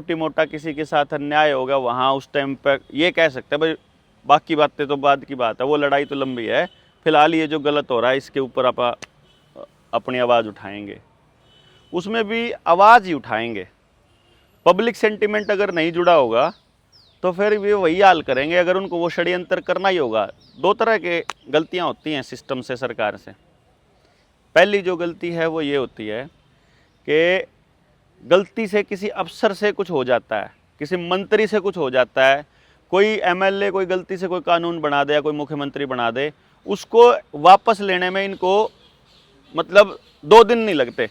छोटी मोटा किसी के साथ अन्याय होगा वहाँ उस टाइम पर ये कह सकते हैं भाई बाकी बातें तो बाद की बात है, वो लड़ाई तो लंबी है, फिलहाल ये जो गलत हो रहा है इसके ऊपर आप अपनी आवाज़ उठाएंगे, उसमें भी आवाज़ ही उठाएंगे। पब्लिक सेंटिमेंट अगर नहीं जुड़ा होगा तो फिर वे वही हाल करेंगे। अगर उनको वो षड्यंत्र करना ही होगा, दो तरह के गलतियां होती हैं सिस्टम से, सरकार से। पहली जो गलती है वो ये होती है कि गलती से किसी अफसर से कुछ हो जाता है, किसी मंत्री से कुछ हो जाता है, कोई एमएलए कोई गलती से कोई कानून बना दे या कोई मुख्यमंत्री बना दे, उसको वापस लेने में इनको मतलब 2 दिन नहीं लगते।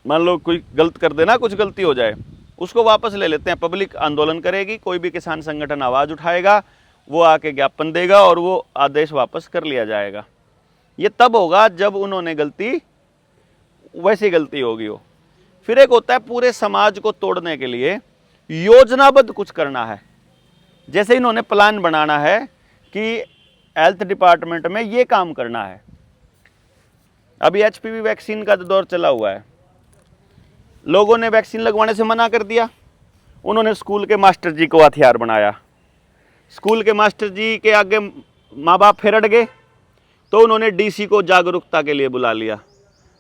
मान लो कोई गलत कर देना, कुछ गलती हो जाए, उसको वापस ले लेते हैं। पब्लिक आंदोलन करेगी, कोई भी किसान संगठन आवाज़ उठाएगा, वो आके ज्ञापन देगा और वो आदेश वापस कर लिया जाएगा। ये तब होगा जब उन्होंने गलती वैसी गलती होगी हो। फिर एक होता है पूरे समाज को तोड़ने के लिए योजनाबद्ध कुछ करना है। जैसे इन्होंने प्लान बनाना है कि हेल्थ डिपार्टमेंट में ये काम करना है। अभी एचपीवी वैक्सीन का दौर चला हुआ है, लोगों ने वैक्सीन लगवाने से मना कर दिया, उन्होंने स्कूल के मास्टर जी को हथियार बनाया। स्कूल के मास्टर जी के आगे माँ बाप फिर अड़ गए तो उन्होंने डीसी को जागरूकता के लिए बुला लिया।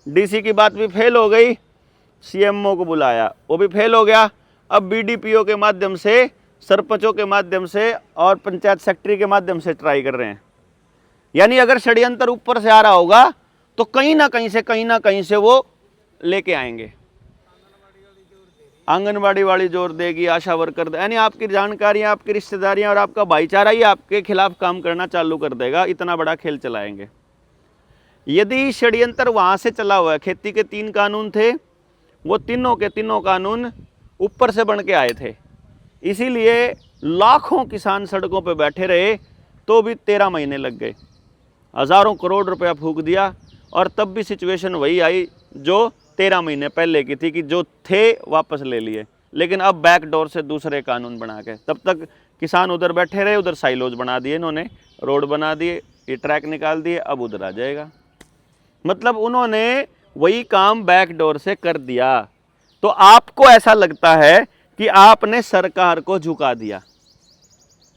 डीसी की बात भी फेल हो गई, सीएमओ को बुलाया, वो भी फेल हो गया। अब बीडीपीओ के माध्यम से, सरपंचों के माध्यम से और पंचायत सेक्रेटरी के माध्यम से ट्राई कर रहे हैं। यानी अगर षड्यंत्र ऊपर से आ रहा होगा तो कहीं ना कहीं से वो लेके आएंगे। आंगनबाड़ी वाली जोर देगी, आशा वर्कर, यानी आपकी जानकारियां, आपकी रिश्तेदारियां और आपका भाईचारा ही आपके खिलाफ काम करना चालू कर देगा। इतना बड़ा खेल चलाएंगे। यदि षड्यंत्र वहां से चला हुआ है, खेती के 3 कानून थे, वो तीनों के तीनों कानून ऊपर से बन के आए थे, इसीलिए लाखों किसान सड़कों पर बैठे रहे तो भी 13 महीने लग गए, हज़ारों करोड़ रुपया फूंक दिया और तब भी सिचुएशन वही आई जो 13 महीने पहले की थी कि जो थे वापस ले लिए। लेकिन अब बैकडोर से दूसरे कानून बना के, तब तक किसान उधर बैठे रहे, उधर साइलोज बना दिए इन्होंने, रोड बना दिए, ये ट्रैक निकाल दिए, अब उधर आ जाएगा। मतलब उन्होंने वही काम बैकडोर से कर दिया। तो आपको ऐसा लगता है कि आपने सरकार को झुका दिया,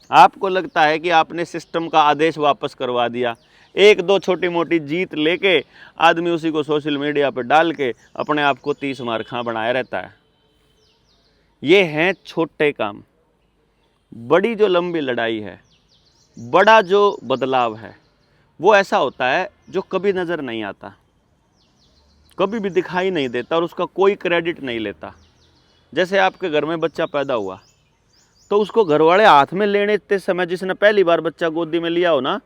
आपको लगता है कि आपने सिस्टम का आदेश वापस करवा दिया। 1-2 छोटी मोटी जीत लेके आदमी उसी को सोशल मीडिया पर डाल के अपने आप को 30 मार खां बनाया रहता है। ये हैं छोटे काम। बड़ी जो लंबी लड़ाई है, बड़ा जो बदलाव है, वो ऐसा होता है जो कभी नज़र नहीं आता, कभी भी दिखाई नहीं देता और उसका कोई क्रेडिट नहीं लेता। जैसे आपके घर में बच्चा पैदा हुआ तो उसको घर वाले हाथ में लेने समय, जिसने पहली बार बच्चा गोदी में लिया हो ना,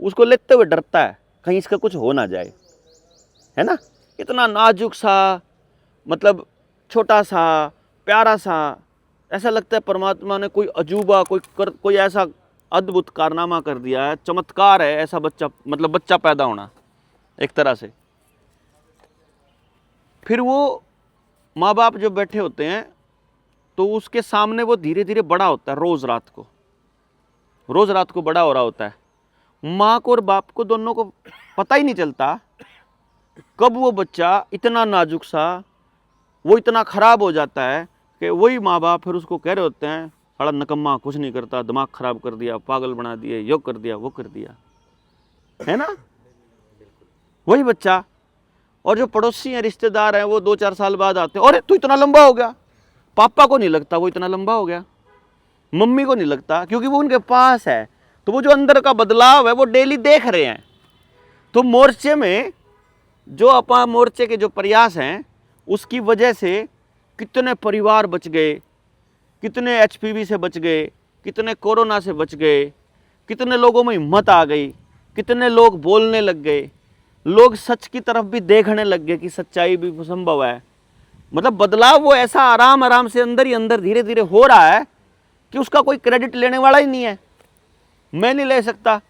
उसको लेते हुए डरता है कहीं इसका कुछ हो ना जाए, है ना। इतना नाजुक सा, मतलब छोटा सा, प्यारा सा, ऐसा लगता है परमात्मा ने कोई अजूबा, कोई ऐसा अद्भुत कारनामा कर दिया है, चमत्कार है ऐसा बच्चा, मतलब बच्चा पैदा होना एक तरह से। फिर वो माँ बाप जो बैठे होते हैं तो उसके सामने वो धीरे धीरे बड़ा होता है, रोज़ रात को बड़ा हो रहा होता है। माँ को और बाप को दोनों को पता ही नहीं चलता कब वो बच्चा इतना नाजुक सा, वो इतना ख़राब हो जाता है कि वही माँ बाप फिर उसको कह रहे होते हैं, बड़ा नकम्मा, कुछ नहीं करता, दिमाग ख़राब कर दिया, पागल बना दिए, यो कर दिया, वो कर दिया, है ना, वही बच्चा। और जो पड़ोसी हैं, रिश्तेदार हैं, वो 2-4 साल बाद आते हैं, अरे तू इतना लंबा हो गया। पापा को नहीं लगता वो इतना लंबा हो गया, मम्मी को नहीं लगता, क्योंकि वो उनके पास है। तो वो जो अंदर का बदलाव है वो डेली देख रहे हैं। तो मोर्चे में जो अपा मोर्चे के जो प्रयास हैं उसकी वजह से कितने परिवार बच गए, कितने एचपीवी से बच गए, कितने कोरोना से बच गए, कितने लोगों में हिम्मत आ गई, कितने लोग बोलने लग गए, लोग सच की तरफ भी देखने लग गए कि सच्चाई भी संभव है। मतलब बदलाव वो ऐसा आराम से अंदर ही अंदर धीरे धीरे हो रहा है कि उसका कोई क्रेडिट लेने वाला ही नहीं है। मैं नहीं ले सकता,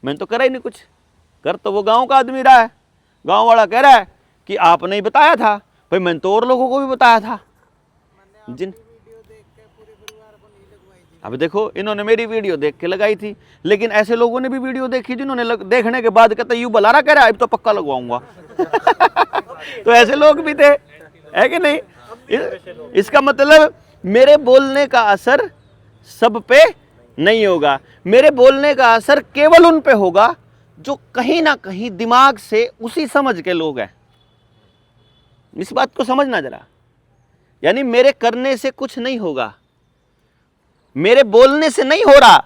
मैंने तो करा ही नहीं कुछ, कर तो वो गांव का आदमी रहा है। गांव वाला कह रहा है कि आपने ही बताया था, भाई मैंने तो और लोगों को भी बताया था। जिन अब देखो इन्होंने मेरी वीडियो देख के लगाई थी, लेकिन ऐसे लोगों ने भी वीडियो देखी जिन्होंने देखने के बाद कहता यूं बलारा कह रहा है, अब तो पक्का लगवाऊंगा। तो ऐसे लोग भी थे, है कि नहीं। इसका मतलब मेरे बोलने का असर सब पे नहीं होगा, मेरे बोलने का असर केवल उन पे होगा जो कहीं ना कहीं दिमाग से उसी समझ के लोग हैं। इस बात को समझना जरा, यानी मेरे करने से कुछ नहीं होगा, मेरे बोलने से नहीं हो रहा।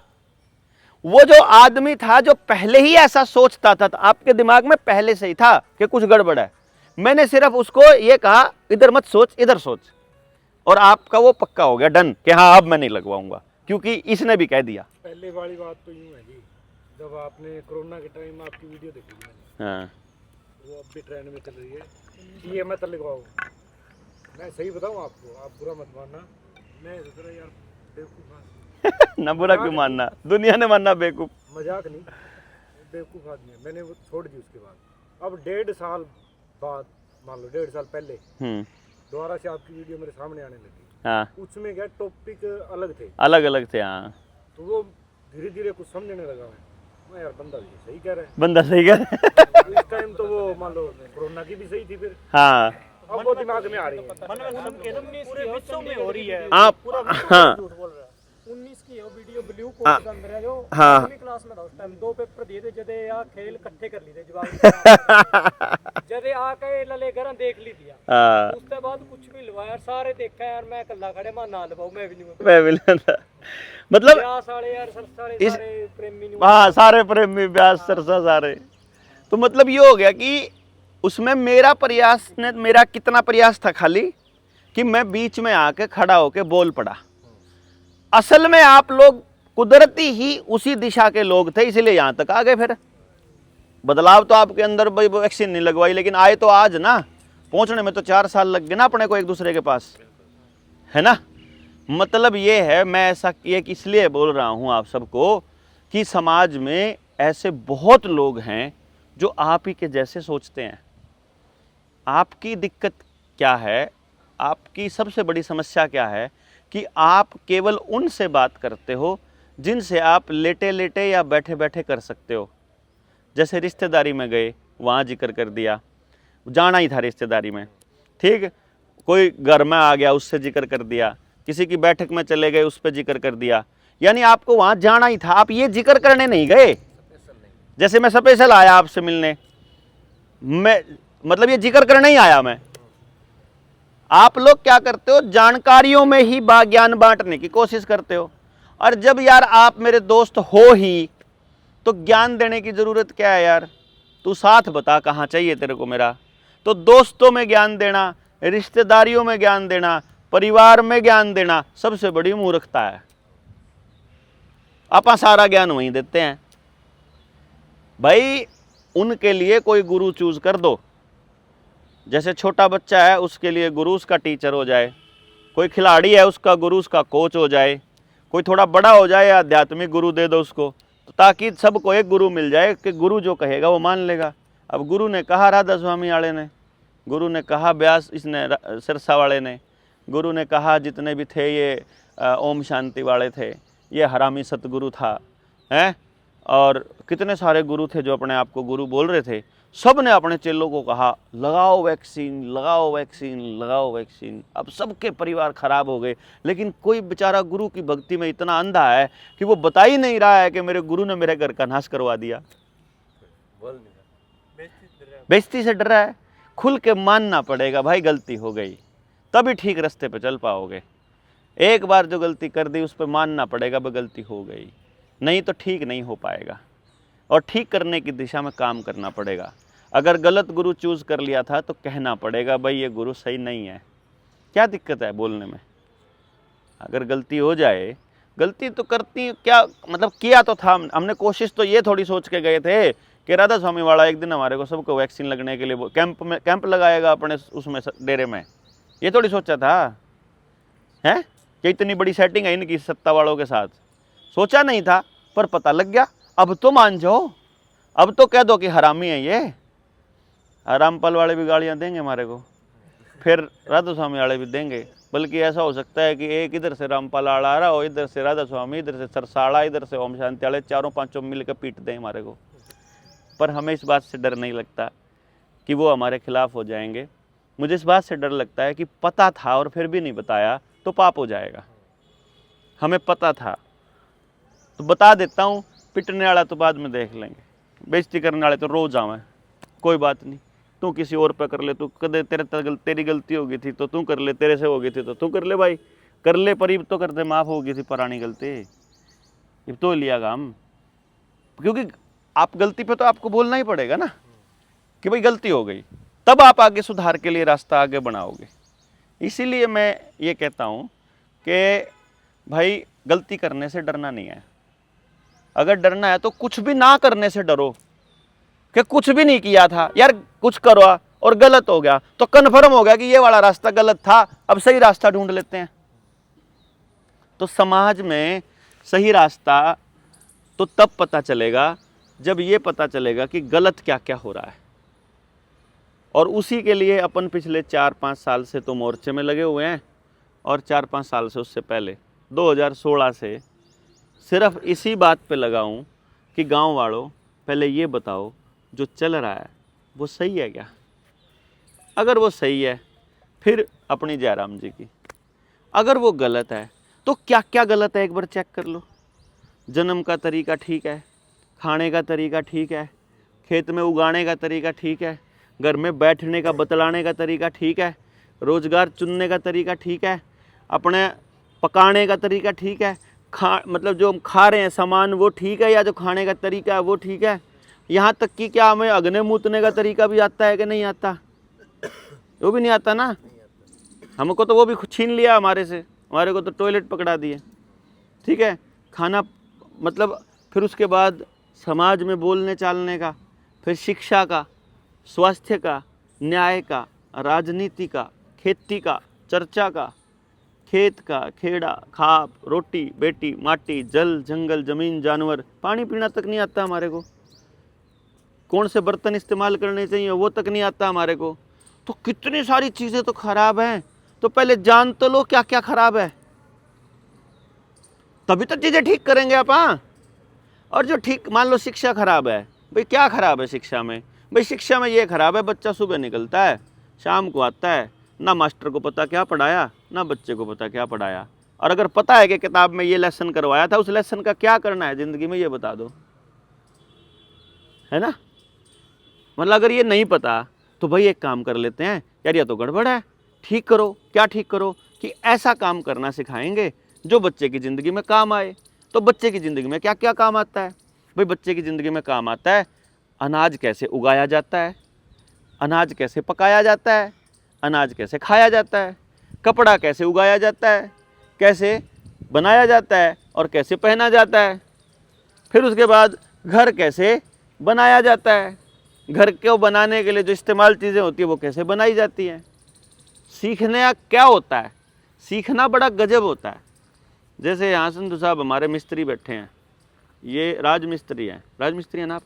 वो जो आदमी था जो पहले ही ऐसा सोचता था, तो आपके दिमाग में पहले से ही था कि कुछ गड़बड़ है, मैंने सिर्फ उसको ये कहा इधर मत सोच इधर सोच, और आपका वो पक्का हो गया डन कि हाँ अब मैं नहीं लगवाऊंगा, क्योंकि इसने भी कह दिया। पहले वाली बात तो यूं है जी, जब आपने कोरोना के टाइम आपकी वीडियो देखी मैंने, हाँ वो अब भी ट्रेंड में चल रही है कि ये मत लगवाओ। मैं सही बताऊं आपको, आप बुरा मत मानना, मैं सोच रहा यार बेवकूफ आदमी। ना बुरा क्यों मानना, दुनिया ने मानना बेवकूफ। मजाक नहीं, बेवकूफ आदमी है। मैंने वो छोड़ दी उसके बाद। अब 1.5 साल बाद, मान लो 1.5 साल पहले दोबारा से आपकी वीडियो मेरे सामने आने लगी। हाँ उसमें क्या टॉपिक अलग थे, अलग थे। हाँ तो वो धीरे धीरे कुछ समझने लगा मैं यार बंदा भी सही कह रहा है, बंदा सही कह रहा है। इस टाइम तो वो मान लो कोरोना की भी सही थी, फिर हाँ अब वो दिमाग में आ रही है। पूरे विश्व में हो रही है। आप हाँ 19 की वो वीडियो ब्लू कोट के अंदर है जो हाँ। 8वीं क्लास में था उस टाइम, 2 पेपर दिए थे जदे या खेल इकट्ठे कर ली थे जवाब जदे आके लले घर देख ली दिया। हाँ उसके बाद कुछ भी लवाया सारे देखा यार, मैं कल्ला खड़े मां ना लवाऊं, मैं भी नहीं मैं भी लेता। मतलब ब्याह सारे यार सारे इस- सारे प्रेमी नहीं। हाँ सारे प्रेमी ब्यास सरसा सारे, तो मतलब ये हो गया कि उसमें मेरा प्रयास ने, मेरा कितना प्रयास था खाली कि मैं बीच में आके खड़ा होके बोल पड़ा। असल में आप लोग कुदरती ही उसी दिशा के लोग थे, इसलिए यहां तक आ गए। फिर बदलाव तो आपके अंदर भाई वैक्सीन नहीं लगवाई, लेकिन आए तो आज ना, पहुंचने में तो 4 साल लग गए ना अपने को एक दूसरे के पास, है ना। मतलब ये है, मैं ऐसा एक इसलिए बोल रहा हूं आप सबको कि समाज में ऐसे बहुत लोग हैं जो आप ही के जैसे सोचते हैं। आपकी दिक्कत क्या है, आपकी सबसे बड़ी समस्या क्या है कि आप केवल उनसे बात करते हो जिनसे आप लेटे लेटे या बैठे बैठे कर सकते हो। जैसे रिश्तेदारी में गए, वहाँ जिक्र कर दिया, जाना ही था रिश्तेदारी में, ठीक, कोई घर में आ गया उससे जिक्र कर दिया, किसी की बैठक में चले गए उस पर जिक्र कर दिया, यानी आपको वहाँ जाना ही था, आप ये जिक्र करने नहीं गए। जैसे मैं स्पेशल आया आपसे मिलने, मैं मतलब ये जिक्र करने ही आया मैं। आप लोग क्या करते हो, जानकारियों में ही ज्ञान बांटने की कोशिश करते हो, और जब यार आप मेरे दोस्त हो ही तो ज्ञान देने की जरूरत क्या है यार, तू साथ बता कहाँ चाहिए तेरे को मेरा। तो दोस्तों में ज्ञान देना, रिश्तेदारियों में ज्ञान देना, परिवार में ज्ञान देना सबसे बड़ी मूर्खता है। आप सारा ज्ञान वहीं देते हैं। भाई उनके लिए कोई गुरु चूज कर दो, जैसे छोटा बच्चा है उसके लिए गुरु उसका टीचर हो जाए, कोई खिलाड़ी है उसका गुरु उसका कोच हो जाए, कोई थोड़ा बड़ा हो जाए आध्यात्मिक गुरु दे दो उसको, तो ताकि सबको एक गुरु मिल जाए कि गुरु जो कहेगा वो मान लेगा। अब गुरु ने कहा राधा स्वामी वाले ने, गुरु ने कहा व्यास इसने सिरसा वाले ने, गुरु ने कहा जितने भी थे ये ओम शांति वाले थे, ये हरामी सतगुरु था, हैं, और कितने सारे गुरु थे जो अपने आप को गुरु बोल रहे थे। सब ने अपने चेलों को कहा लगाओ वैक्सीन लगाओ वैक्सीन लगाओ वैक्सीन। अब सबके परिवार खराब हो गए, लेकिन कोई बेचारा गुरु की भक्ति में इतना अंधा है कि वो बता ही नहीं रहा है कि मेरे गुरु ने मेरे घर का नाश करवा दिया। बेइज्जती से डर रहा है। खुल के मानना पड़ेगा भाई गलती हो गई, तभी ठीक रास्ते पे चल पाओगे। एक बार जो गलती कर दी उस पर मानना पड़ेगा भाई गलती हो गई, नहीं तो ठीक नहीं हो पाएगा, और ठीक करने की दिशा में काम करना पड़ेगा। अगर गलत गुरु चूज कर लिया था तो कहना पड़ेगा भाई ये गुरु सही नहीं है। क्या दिक्कत है बोलने में? अगर गलती हो जाए, गलती तो करती क्या मतलब, किया तो था हमने, कोशिश तो ये थोड़ी सोच के गए थे कि राधा स्वामी वाला एक दिन हमारे को सबको वैक्सीन लगने के लिए कैंप लगाएगा अपने उसमें डेरे में, ये थोड़ी सोचा था है कि इतनी बड़ी सेटिंग है इनकी सत्ता वालों के साथ, सोचा नहीं था, पर पता लग गया। अब तो मान जाओ, अब तो कह दो कि हरामी है ये। रामपाल वाले भी गालियां देंगे हमारे को, फिर राधा स्वामी वाले भी देंगे, बल्कि ऐसा हो सकता है कि एक इधर से रामपाल वाला आ रहा हो, इधर से राधा स्वामी, इधर से सरसाड़ा, इधर से ओम शांति वाले, चारों पांचों मिल के पीट दें हमारे को। पर हमें इस बात से डर नहीं लगता कि वो हमारे खिलाफ हो जाएंगे, मुझे इस बात से डर लगता है कि पता था और फिर भी नहीं बताया तो पाप हो जाएगा। हमें पता था तो बता देता हूँ, पिटने वाला तो बाद में देख लेंगे, बेइज्जती करने वाले तो रोज आवे, कोई बात नहीं, तू किसी और पे कर ले, तू कदे तेरी गलती हो गई थी तो तू कर ले, तेरे से हो गई थी तो तू कर ले भाई, कर ले, पर इब तो कर दे, माफ़ हो गई थी पुरानी गलती, इब तो लिया काम। क्योंकि आप गलती पे तो आपको बोलना ही पड़ेगा ना कि भाई गलती हो गई, तब आप आगे सुधार के लिए रास्ता आगे बनाओगे। इसीलिए मैं ये कहता हूँ कि भाई गलती करने से डरना नहीं है। अगर डरना है तो कुछ भी ना करने से डरो, कि कुछ भी नहीं किया था यार, कुछ करो और गलत हो गया तो कन्फर्म हो गया कि ये वाला रास्ता गलत था, अब सही रास्ता ढूंढ लेते हैं। तो समाज में सही रास्ता तो तब पता चलेगा जब ये पता चलेगा कि गलत क्या क्या हो रहा है। और उसी के लिए अपन पिछले 4-5 साल से तो मोर्चे में लगे हुए हैं, और 4-5 साल से, उससे पहले 2016 से सिर्फ इसी बात पे लगा हूँ कि गांव वालों पहले ये बताओ जो चल रहा है वो सही है क्या। अगर वो सही है फिर अपनी जयराम जी की, अगर वो गलत है तो क्या क्या गलत है एक बार चेक कर लो। जन्म का तरीका ठीक है, खाने का तरीका ठीक है, खेत में उगाने का तरीका ठीक है, घर में बैठने का बतलाने का तरीका ठीक है, रोज़गार चुनने का तरीका ठीक है, अपने पकाने का तरीका ठीक है, मतलब जो हम खा रहे हैं सामान वो ठीक है, या जो खाने का तरीका है वो ठीक है। यहाँ तक कि क्या हमें अग्नि मूतने का तरीका भी आता है कि नहीं आता? वो भी नहीं आता ना, हमको तो वो भी छीन लिया हमारे से, हमारे को तो टॉयलेट पकड़ा दिए, ठीक है। खाना मतलब फिर उसके बाद समाज में बोलने चालने का, फिर शिक्षा का, स्वास्थ्य का, न्याय का, राजनीति का, खेती का, चर्चा का, खेत का, खेड़ा, खाप, रोटी, बेटी, माटी, जल, जंगल, जमीन, जानवर, पानी पीना तक नहीं आता हमारे को, कौन से बर्तन इस्तेमाल करने चाहिए वो तक नहीं आता हमारे को। तो कितनी सारी चीज़ें तो खराब हैं, तो पहले जान तो लो क्या क्या खराब है, तभी तो चीज़ें ठीक करेंगे आप। हाँ, और जो ठीक, मान लो शिक्षा खराब है, भाई क्या खराब है शिक्षा में? भाई शिक्षा में ये खराब है, बच्चा सुबह निकलता है शाम को आता है, ना मास्टर को पता क्या पढ़ाया ना बच्चे को पता क्या पढ़ाया, और अगर पता है कि किताब में ये लेसन करवाया था, उस लेसन का क्या करना है ज़िंदगी में ये बता दो, है ना। मतलब अगर ये नहीं पता तो भाई एक काम कर लेते हैं यार, ये तो गड़बड़ है, ठीक करो। क्या ठीक करो? कि ऐसा काम करना सिखाएंगे जो बच्चे की ज़िंदगी में काम आए। तो बच्चे की ज़िंदगी में क्या क्या काम आता है? भाई बच्चे की ज़िंदगी में काम आता है अनाज कैसे उगाया जाता है, अनाज कैसे पकाया जाता है, अनाज कैसे खाया जाता है, कपड़ा कैसे उगाया जाता है, कैसे बनाया जाता है और कैसे पहना जाता है, फिर उसके बाद घर कैसे बनाया जाता है, घर को बनाने के लिए जो इस्तेमाल चीज़ें होती है वो कैसे बनाई जाती हैं। सीखने का क्या होता है? सीखना बड़ा गजब होता है। जैसे यहाँ संधू साहब हमारे मिस्त्री बैठे हैं, ये राजमिस्त्री हैं, राजमिस्त्री हैं ना आप?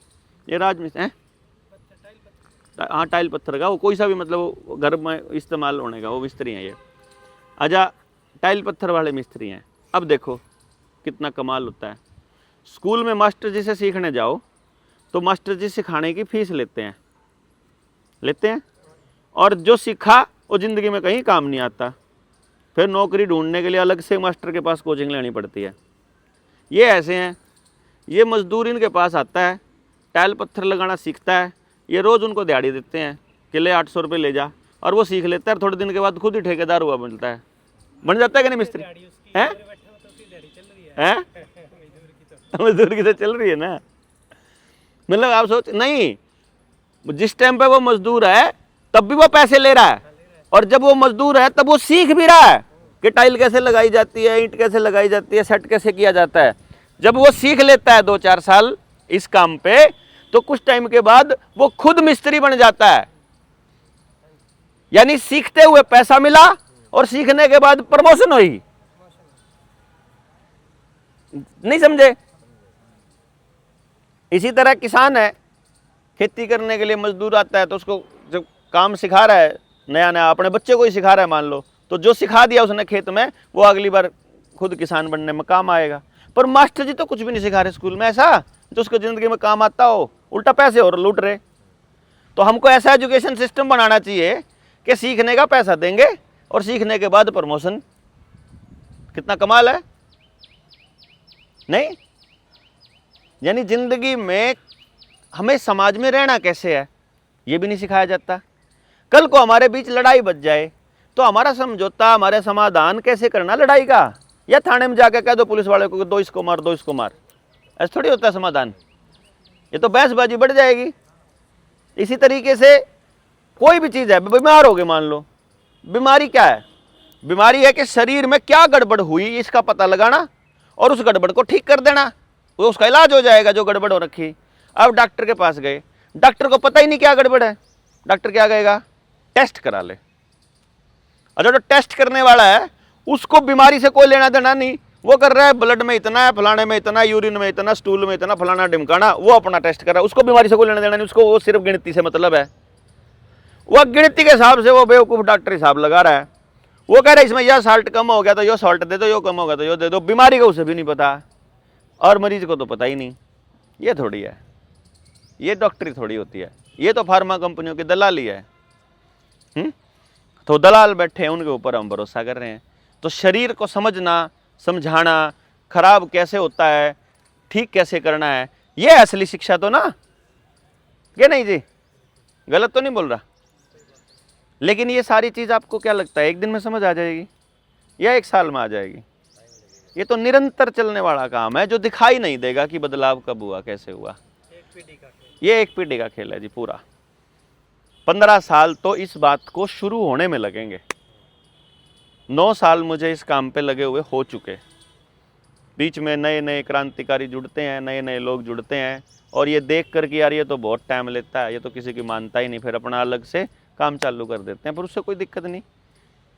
ये राजमिस्त्री हैं, हाँ, टाइल पत्थर का, वो कोई सा भी मतलब घर में इस्तेमाल होने का वो मिस्त्री हैं ये। अच्छा, टाइल पत्थर वाले मिस्त्री हैं। अब देखो कितना कमाल होता है। स्कूल में मास्टर जी से सीखने जाओ तो मास्टर जी सिखाने की फीस लेते हैं, और जो सीखा वो ज़िंदगी में कहीं काम नहीं आता। फिर नौकरी ढूंढने के लिए अलग से मास्टर के पास कोचिंग लेनी पड़ती है। ये ऐसे हैं, ये मजदूर इनके पास आता है, टाइल पत्थर लगाना सीखता है, ये रोज़ उनको दिहाड़ी देते हैं कि ले 800 रुपये ले जा, और वो सीख लेता है। थोड़े दिन के बाद खुद ही ठेकेदार हुआ मिलता है, बन जाता है कि नहीं मिस्त्री? हैं? मजदूर की तो चल रही है ना। मतलब आप सोच, नहीं, जिस टाइम पे वो मजदूर है तब भी वो पैसे ले रहा है, और जब वो मजदूर है तब वो सीख भी रहा है कि टाइल कैसे लगाई जाती है, ईंट कैसे लगाई जाती है, सेट कैसे किया जाता है। जब वो सीख लेता है 2-4 साल इस काम पे, तो कुछ टाइम के बाद वो खुद मिस्त्री बन जाता है। यानी सीखते हुए पैसा मिला और सीखने के बाद प्रमोशन हुई। नहीं समझे? इसी तरह किसान है, खेती करने के लिए मजदूर आता है तो उसको जब काम सिखा रहा है नया नया, अपने बच्चे को ही सिखा रहा है मान लो, तो जो सिखा दिया उसने खेत में वो अगली बार खुद किसान बनने में काम आएगा। पर मास्टर जी तो कुछ भी नहीं सिखा रहे स्कूल में ऐसा जो उसको ज़िंदगी में काम आता हो, उल्टा पैसे और लूट रहे। तो हमको ऐसा एजुकेशन सिस्टम बनाना चाहिए कि सीखने का पैसा देंगे और सीखने के बाद प्रमोशन। कितना कमाल है, नहीं? यानी जिंदगी में हमें समाज में रहना कैसे है ये भी नहीं सिखाया जाता। कल को हमारे बीच लड़ाई बच जाए तो हमारा समझौता, हमारे समाधान कैसे करना लड़ाई का, या थाने में जाके कह दो पुलिस वाले को, दो इसको मार, दो इसको मार। ऐसा थोड़ी होता है समाधान, ये तो बहसबाजी बढ़ जाएगी। इसी तरीके से कोई भी चीज़ है, बीमार हो गए मान लो, बीमारी क्या है? बीमारी है कि शरीर में क्या गड़बड़ हुई इसका पता लगाना और उस गड़बड़ को ठीक कर देना, वो उसका इलाज हो जाएगा जो गड़बड़ हो रखी। अब डॉक्टर के पास गए, डॉक्टर को पता ही नहीं क्या गड़बड़ है, डॉक्टर क्या कहेगा? टेस्ट करा ले। अच्छा, जो टेस्ट करने वाला है उसको बीमारी से कोई लेना देना नहीं, वो कर रहा है ब्लड में इतना है, फलाने में इतना, यूरिन में इतना, स्टूल में इतना, फलाना ढिमकाना, वो अपना टेस्ट कर रहा है, उसको बीमारी से कोई लेना देना नहीं, उसको वो सिर्फ गिनती से मतलब है। वो गिनती के हिसाब से वो बेवकूफ़ डॉक्टर हिसाब लगा रहा है। वो कह रहा है इसमें यह साल्ट कम हो गया तो यो साल्ट दे दो, यो कम हो गया तो यो दे दो। बीमारी का उसे भी नहीं पता और मरीज को तो पता ही नहीं। ये थोड़ी है, ये डॉक्टरी थोड़ी होती है, ये तो फार्मा कंपनियों की दलाली है। तो दलाल बैठे हैं, उनके ऊपर हम भरोसा कर रहे हैं। तो शरीर को समझना, समझाना, खराब कैसे होता है, ठीक कैसे करना है, ये असली शिक्षा तो ना, क्या नहीं जी? गलत तो नहीं बोल रहा? लेकिन ये सारी चीज़ आपको क्या लगता है एक दिन में समझ आ जाएगी या एक साल में आ जाएगी? ये तो निरंतर चलने वाला काम है जो दिखाई नहीं देगा कि बदलाव कब हुआ, कैसे हुआ। ये एक पीढ़ी का खेल है जी पूरा। 15 साल तो इस बात को शुरू होने में लगेंगे। 9 साल मुझे इस काम पे लगे हुए हो चुके। बीच में नए नए क्रांतिकारी जुड़ते हैं, नए नए लोग जुड़ते हैं और ये देख कर कि यार ये तो बहुत टाइम लेता है, ये तो किसी की मानता ही नहीं, फिर अपना अलग से काम चालू कर देते हैं। पर उससे कोई दिक्कत नहीं,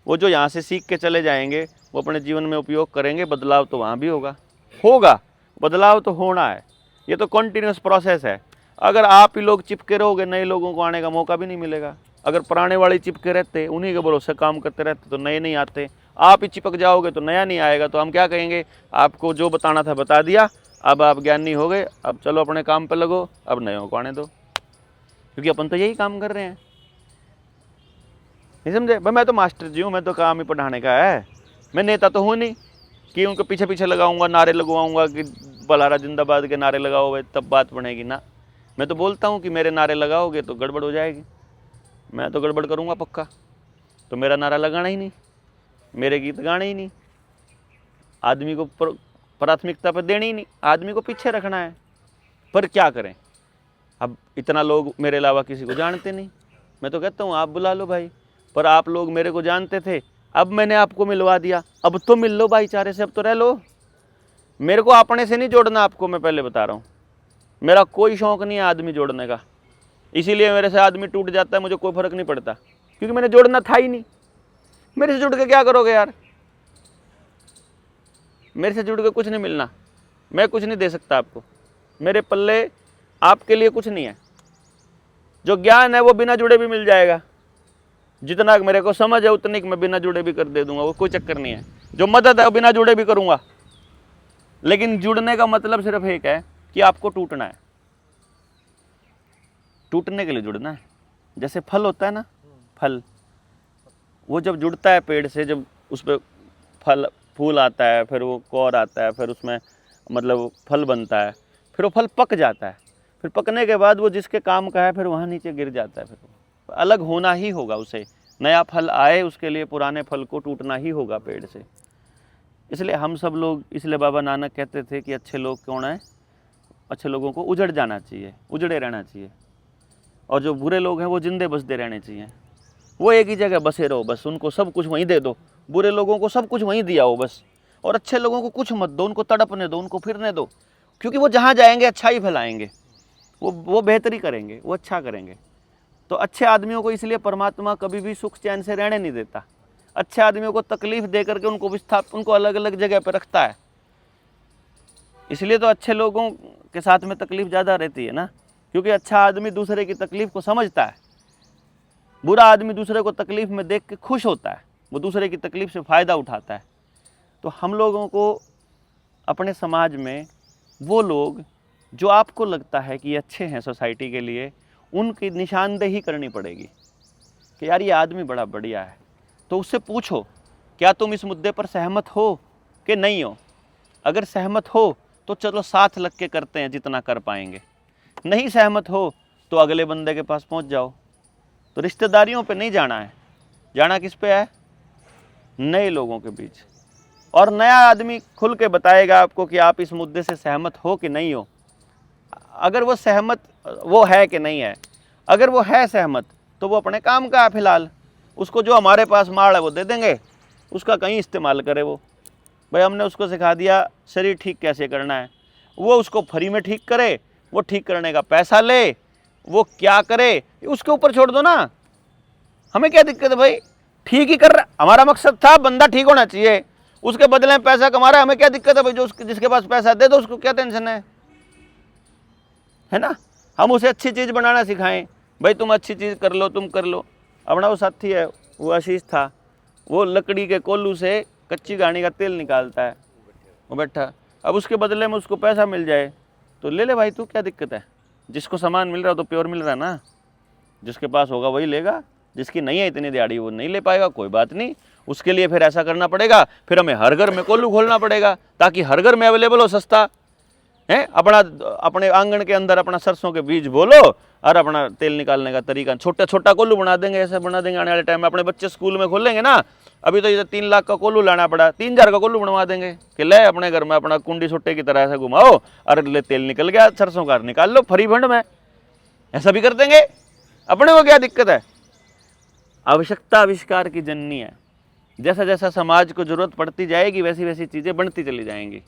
वो जो यहाँ से सीख के चले जाएंगे वो अपने जीवन में उपयोग करेंगे। बदलाव तो वहाँ भी होगा, बदलाव तो होना है। ये तो कंटिन्यूस प्रोसेस है। अगर आप ही लोग चिपके रहोगे, नए लोगों को आने का मौका भी नहीं मिलेगा। अगर पुराने वाले चिपके रहते, उन्हीं के भरोसे काम करते रहते, तो नए नहीं आते। आप ही चिपक जाओगे तो नया नहीं आएगा। तो हम क्या कहेंगे? आपको जो बताना था बता दिया, अब आप ज्ञानी हो गए, अब चलो अपने काम पे लगो, अब नयों को आने दो, क्योंकि अपन तो यही काम कर रहे हैं। नहीं समझे भाई? मैं तो मास्टर जी हूँ, मैं तो काम ही पढ़ाने का है। मैं नेता तो हूँ नहीं कि उनके पीछे पीछे लगाऊंगा, नारे लगवाऊंगा कि बलारा जिंदाबाद के नारे लगाओगे तब बात बनेगी ना। मैं तो बोलता हूँ कि मेरे नारे लगाओगे तो गड़बड़ हो जाएगी, मैं तो गड़बड़ करूँगा पक्का। तो मेरा नारा लगाना ही नहीं, मेरे गीत गाने ही नहीं, आदमी को प्राथमिकता पर देनी ही नहीं, आदमी को पीछे रखना है। पर क्या करें, अब इतना लोग मेरे अलावा किसी को जानते नहीं। मैं तो कहता हूँ आप बुला लो भाई, पर आप लोग मेरे को जानते थे, अब मैंने आपको मिलवा दिया, अब तो मिल लो भाईचारे से, अब तो रह लो। मेरे को अपने से नहीं जोड़ना आपको, मैं पहले बता रहा हूँ। मेरा कोई शौक नहीं है आदमी जोड़ने का, इसीलिए मेरे से आदमी टूट जाता है, मुझे कोई फर्क नहीं पड़ता, क्योंकि मैंने जोड़ना था ही नहीं। मेरे से जुड़ के क्या करोगे यार? मेरे से जुड़ के कुछ नहीं मिलना, मैं कुछ नहीं दे सकता आपको, मेरे पल्ले आपके लिए कुछ नहीं है। जो ज्ञान है वो बिना जुड़े भी मिल जाएगा, जितना मेरे को समझ है उतनी मैं बिना जुड़े भी कर दे दूंगा, वो कोई चक्कर नहीं है। जो मदद है वो बिना जुड़े भी करूंगा। लेकिन जुड़ने का मतलब सिर्फ एक है कि आपको टूटना है, टूटने के लिए जुड़ना है। जैसे फल होता है ना, फल वो जब जुड़ता है पेड़ से, जब उस पर फूल आता है, फिर वो कौर आता है, फिर उसमें मतलब फल बनता है, फिर वो फल पक जाता है, फिर पकने के बाद वो जिसके काम का है फिर वहाँ नीचे गिर जाता है। फिर वो अलग होना ही होगा उसे, नया फल आए उसके लिए पुराने फल को टूटना ही होगा पेड़ से। इसलिए हम सब लोग, इसलिए बाबा नानक कहते थे कि अच्छे लोग कौन है? अच्छे लोगों को उजड़ जाना चाहिए, उजड़े रहना चाहिए, और जो बुरे लोग हैं वो जिंदे बसते रहने चाहिए। वो एक ही जगह बसे रहो बस, उनको सब कुछ वहीं दे दो, बुरे लोगों को सब कुछ वहीं दिया हो बस, और अच्छे लोगों को कुछ मत दो, उनको तड़पने दो, उनको फिरने दो, क्योंकि वो जहाँ जाएंगे अच्छा ही फैलाएंगे, वो बेहतरी करेंगे, वो अच्छा करेंगे। तो अच्छे आदमियों को इसलिए परमात्मा कभी भी सुख चैन से रहने नहीं देता। अच्छे आदमियों को तकलीफ दे करके उनको अलग अलग जगह पर रखता है। इसलिए तो अच्छे लोगों के साथ में तकलीफ ज़्यादा रहती है ना, क्योंकि अच्छा आदमी दूसरे की तकलीफ को समझता है, बुरा आदमी दूसरे को तकलीफ में देख के खुश होता है, वो दूसरे की तकलीफ से फ़ायदा उठाता है। तो हम लोगों को अपने समाज में वो लोग जो आपको लगता है कि अच्छे हैं सोसाइटी के लिए, उनकी निशानदेही करनी पड़ेगी। कि यार ये आदमी बड़ा बढ़िया है, तो उससे पूछो क्या तुम इस मुद्दे पर सहमत हो कि नहीं हो। अगर सहमत हो तो चलो साथ लग के करते हैं जितना कर पाएंगे, नहीं सहमत हो तो अगले बंदे के पास पहुंच जाओ। तो रिश्तेदारियों पे नहीं जाना है, जाना किस पे है, नए लोगों के बीच। और नया आदमी खुल के बताएगा आपको कि आप इस मुद्दे से सहमत हो कि नहीं हो। अगर वो सहमत वो है कि नहीं है, अगर वो है सहमत तो वो अपने काम का है फिलहाल, उसको जो हमारे पास माल है वो दे देंगे, उसका कहीं इस्तेमाल करे वो। भाई हमने उसको सिखा दिया शरीर ठीक कैसे करना है, वो उसको फ्री में ठीक करे, वो ठीक करने का पैसा ले, वो क्या करे उसके ऊपर छोड़ दो ना। हमें क्या दिक्कत है भाई, ठीक ही कर रहा, हमारा मकसद था बंदा ठीक होना चाहिए, उसके बदले में पैसा कमा रहा है, हमें क्या दिक्कत है भाई, जो जिसके पास पैसा दे दो उसको, क्या टेंशन है ना। हम उसे अच्छी चीज़ बनाना सिखाएं, भाई तुम अच्छी चीज़ कर लो, तुम कर लो। अपना वो साथी है, वो आशीष था, वो लकड़ी के कोल्लू से कच्ची घानी का तेल निकालता है, वो बैठा, अब उसके बदले में उसको पैसा मिल जाए तो ले ले भाई, तू क्या दिक्कत है। जिसको सामान मिल रहा है तो प्योर मिल रहा है ना, जिसके पास होगा वही लेगा, जिसकी नहीं है इतनी दिहाड़ी वो नहीं ले पाएगा, कोई बात नहीं। उसके लिए फिर ऐसा करना पड़ेगा, फिर हमें हर घर में कोल्लू खोलना पड़ेगा ताकि हर घर में अवेलेबल हो, सस्ता है। अपने आंगन के अंदर अपना सरसों के बीज बोलो और अपना तेल निकालने का तरीका छोटा छोटा कोल्लू बना देंगे, ऐसा बना देंगे। आने वाले टाइम में अपने बच्चे स्कूल में खोलेंगे ना, अभी तो ये 3 लाख का कोल्लू लाना पड़ा, 3000 का कोल्लू बनवा देंगे कि ले अपने घर में अपना कुंडी सोटे की तरह ऐसा घुमाओ और ले तेल निकल गया, सरसों का निकाल लो फ्री फंड में, ऐसा भी कर देंगे। अपने को क्या दिक्कत है। आवश्यकता आविष्कार की जननी है, जैसा जैसा समाज को जरूरत पड़ती जाएगी वैसी वैसी चीज़ें बनती चली जाएंगी।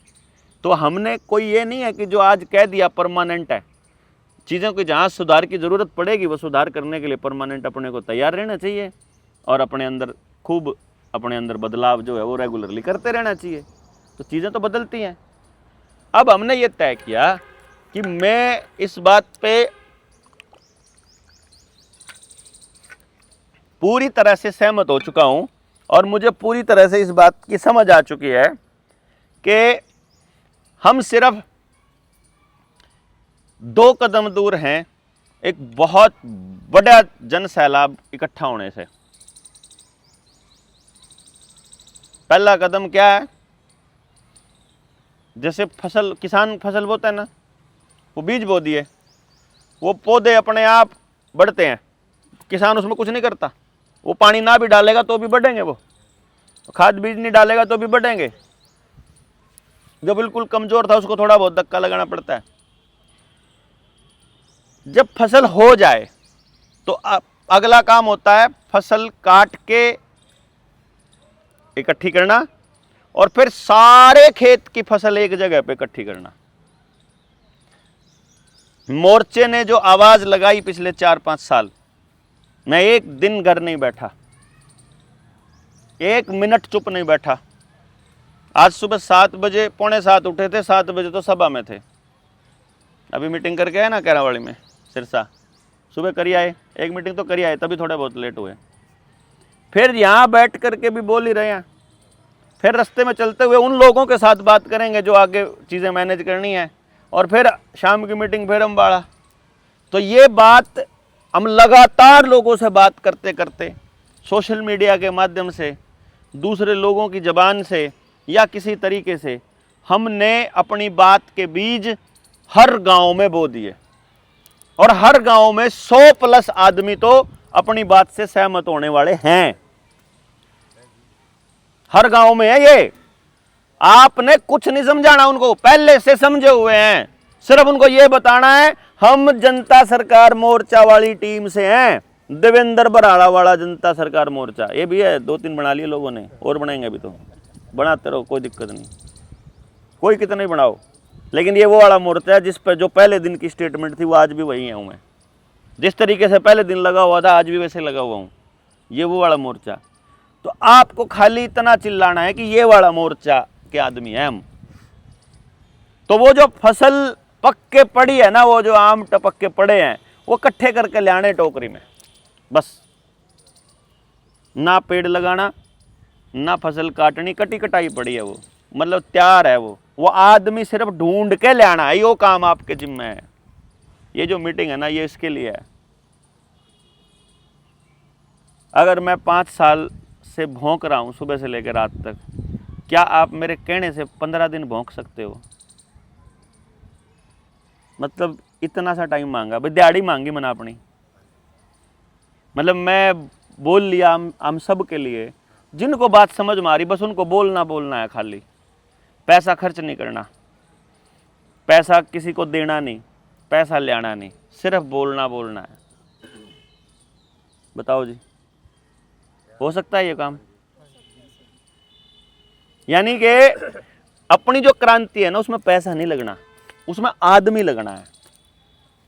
तो हमने कोई ये नहीं है कि जो आज कह दिया परमानेंट है, चीज़ों की जहाँ सुधार की ज़रूरत पड़ेगी वो सुधार करने के लिए परमानेंट अपने को तैयार रहना चाहिए और अपने अंदर बदलाव जो है वो रेगुलरली करते रहना चाहिए। तो चीज़ें तो बदलती हैं। अब हमने ये तय किया कि मैं इस बात पे पूरी तरह से सहमत हो चुका हूं और मुझे पूरी तरह से इस बात की समझ आ चुकी है कि हम सिर्फ 2 कदम दूर हैं एक बहुत बड़ा जन सैलाब इकट्ठा होने से। पहला कदम क्या है, जैसे किसान फसल बोता है ना, वो बीज बो दिए, वो पौधे अपने आप बढ़ते हैं, किसान उसमें कुछ नहीं करता, वो पानी ना भी डालेगा तो भी बढ़ेंगे, वो खाद बीज नहीं डालेगा तो भी बढ़ेंगे। जो बिल्कुल कमजोर था उसको थोड़ा बहुत धक्का लगाना पड़ता है। जब फसल हो जाए तो अगला काम होता है फसल काट के इकट्ठी करना और फिर सारे खेत की फसल एक जगह पे इकट्ठी करना। मोर्चे ने जो आवाज लगाई पिछले 4-5 साल, मैं एक दिन घर नहीं बैठा, 1 मिनट चुप नहीं बैठा। आज सुबह 7 बजे, 6:45 उठे थे, 7 बजे तो सभा में थे। अभी मीटिंग करके आए ना कैरावाड़ी में सिरसा, सुबह करी आए, 1 मीटिंग तो करी आए, तभी थोड़े बहुत लेट हुए। फिर यहाँ बैठ करके भी बोल ही रहे हैं, फिर रास्ते में चलते हुए उन लोगों के साथ बात करेंगे जो आगे चीज़ें मैनेज करनी है, और फिर शाम की मीटिंग फिर अम्बाड़ा। तो ये बात हम लगातार लोगों से बात करते करते, सोशल मीडिया के माध्यम से, दूसरे लोगों की ज़बान से या किसी तरीके से, हमने अपनी बात के बीज हर गांव में बो दिए और हर गांव में 100+ आदमी तो अपनी बात से सहमत होने वाले हैं। हर गांव में है ये। आपने कुछ नहीं समझाना, उनको पहले से समझे हुए हैं, सिर्फ उनको ये बताना है हम जनता सरकार मोर्चा वाली टीम से हैं, देवेंद्र बराड़ा वाला जनता सरकार मोर्चा। ये भी है, 2-3 बना लिए लोगों ने, और बनाएंगे अभी, तो बनाते रहो, कोई दिक्कत नहीं, कोई कितना ही बनाओ। लेकिन ये वो वाला मोर्चा है जिस पर जो पहले दिन की स्टेटमेंट थी वो आज भी वही है। मैं जिस तरीके से पहले दिन लगा हुआ था आज भी वैसे लगा हुआ हूँ, ये वो वाला मोर्चा। तो आपको खाली इतना चिल्लाना है कि ये वाला मोर्चा के आदमी हैं हम। तो वो जो फसल पक के पड़ी है ना, वो जो आम टपक के पड़े हैं, वो इकट्ठे करके ले आने टोकरी में, बस। ना पेड़ लगाना, ना फसल काटनी, कटी कटाई पड़ी है वो, मतलब तैयार है वो आदमी सिर्फ ढूंढ के ले आना है, यो काम आपके जिम्मे है। ये जो मीटिंग है ना, ये इसके लिए है। अगर मैं 5 साल से भौंक रहा हूँ सुबह से लेकर रात तक, क्या आप मेरे कहने से 15 दिन भौंक सकते हो? मतलब इतना सा टाइम मांगा भाई, दिहाड़ी मांगी मैंने अपनी। मतलब मैं बोल लिया हम सब के लिए, जिनको बात समझ में आ रही बस उनको बोलना है खाली। पैसा खर्च नहीं करना, पैसा किसी को देना नहीं, पैसा ले आना नहीं, सिर्फ बोलना है। बताओ जी, हो सकता है ये काम? यानी कि अपनी जो क्रांति है ना, उसमें पैसा नहीं लगना, उसमें आदमी लगना है।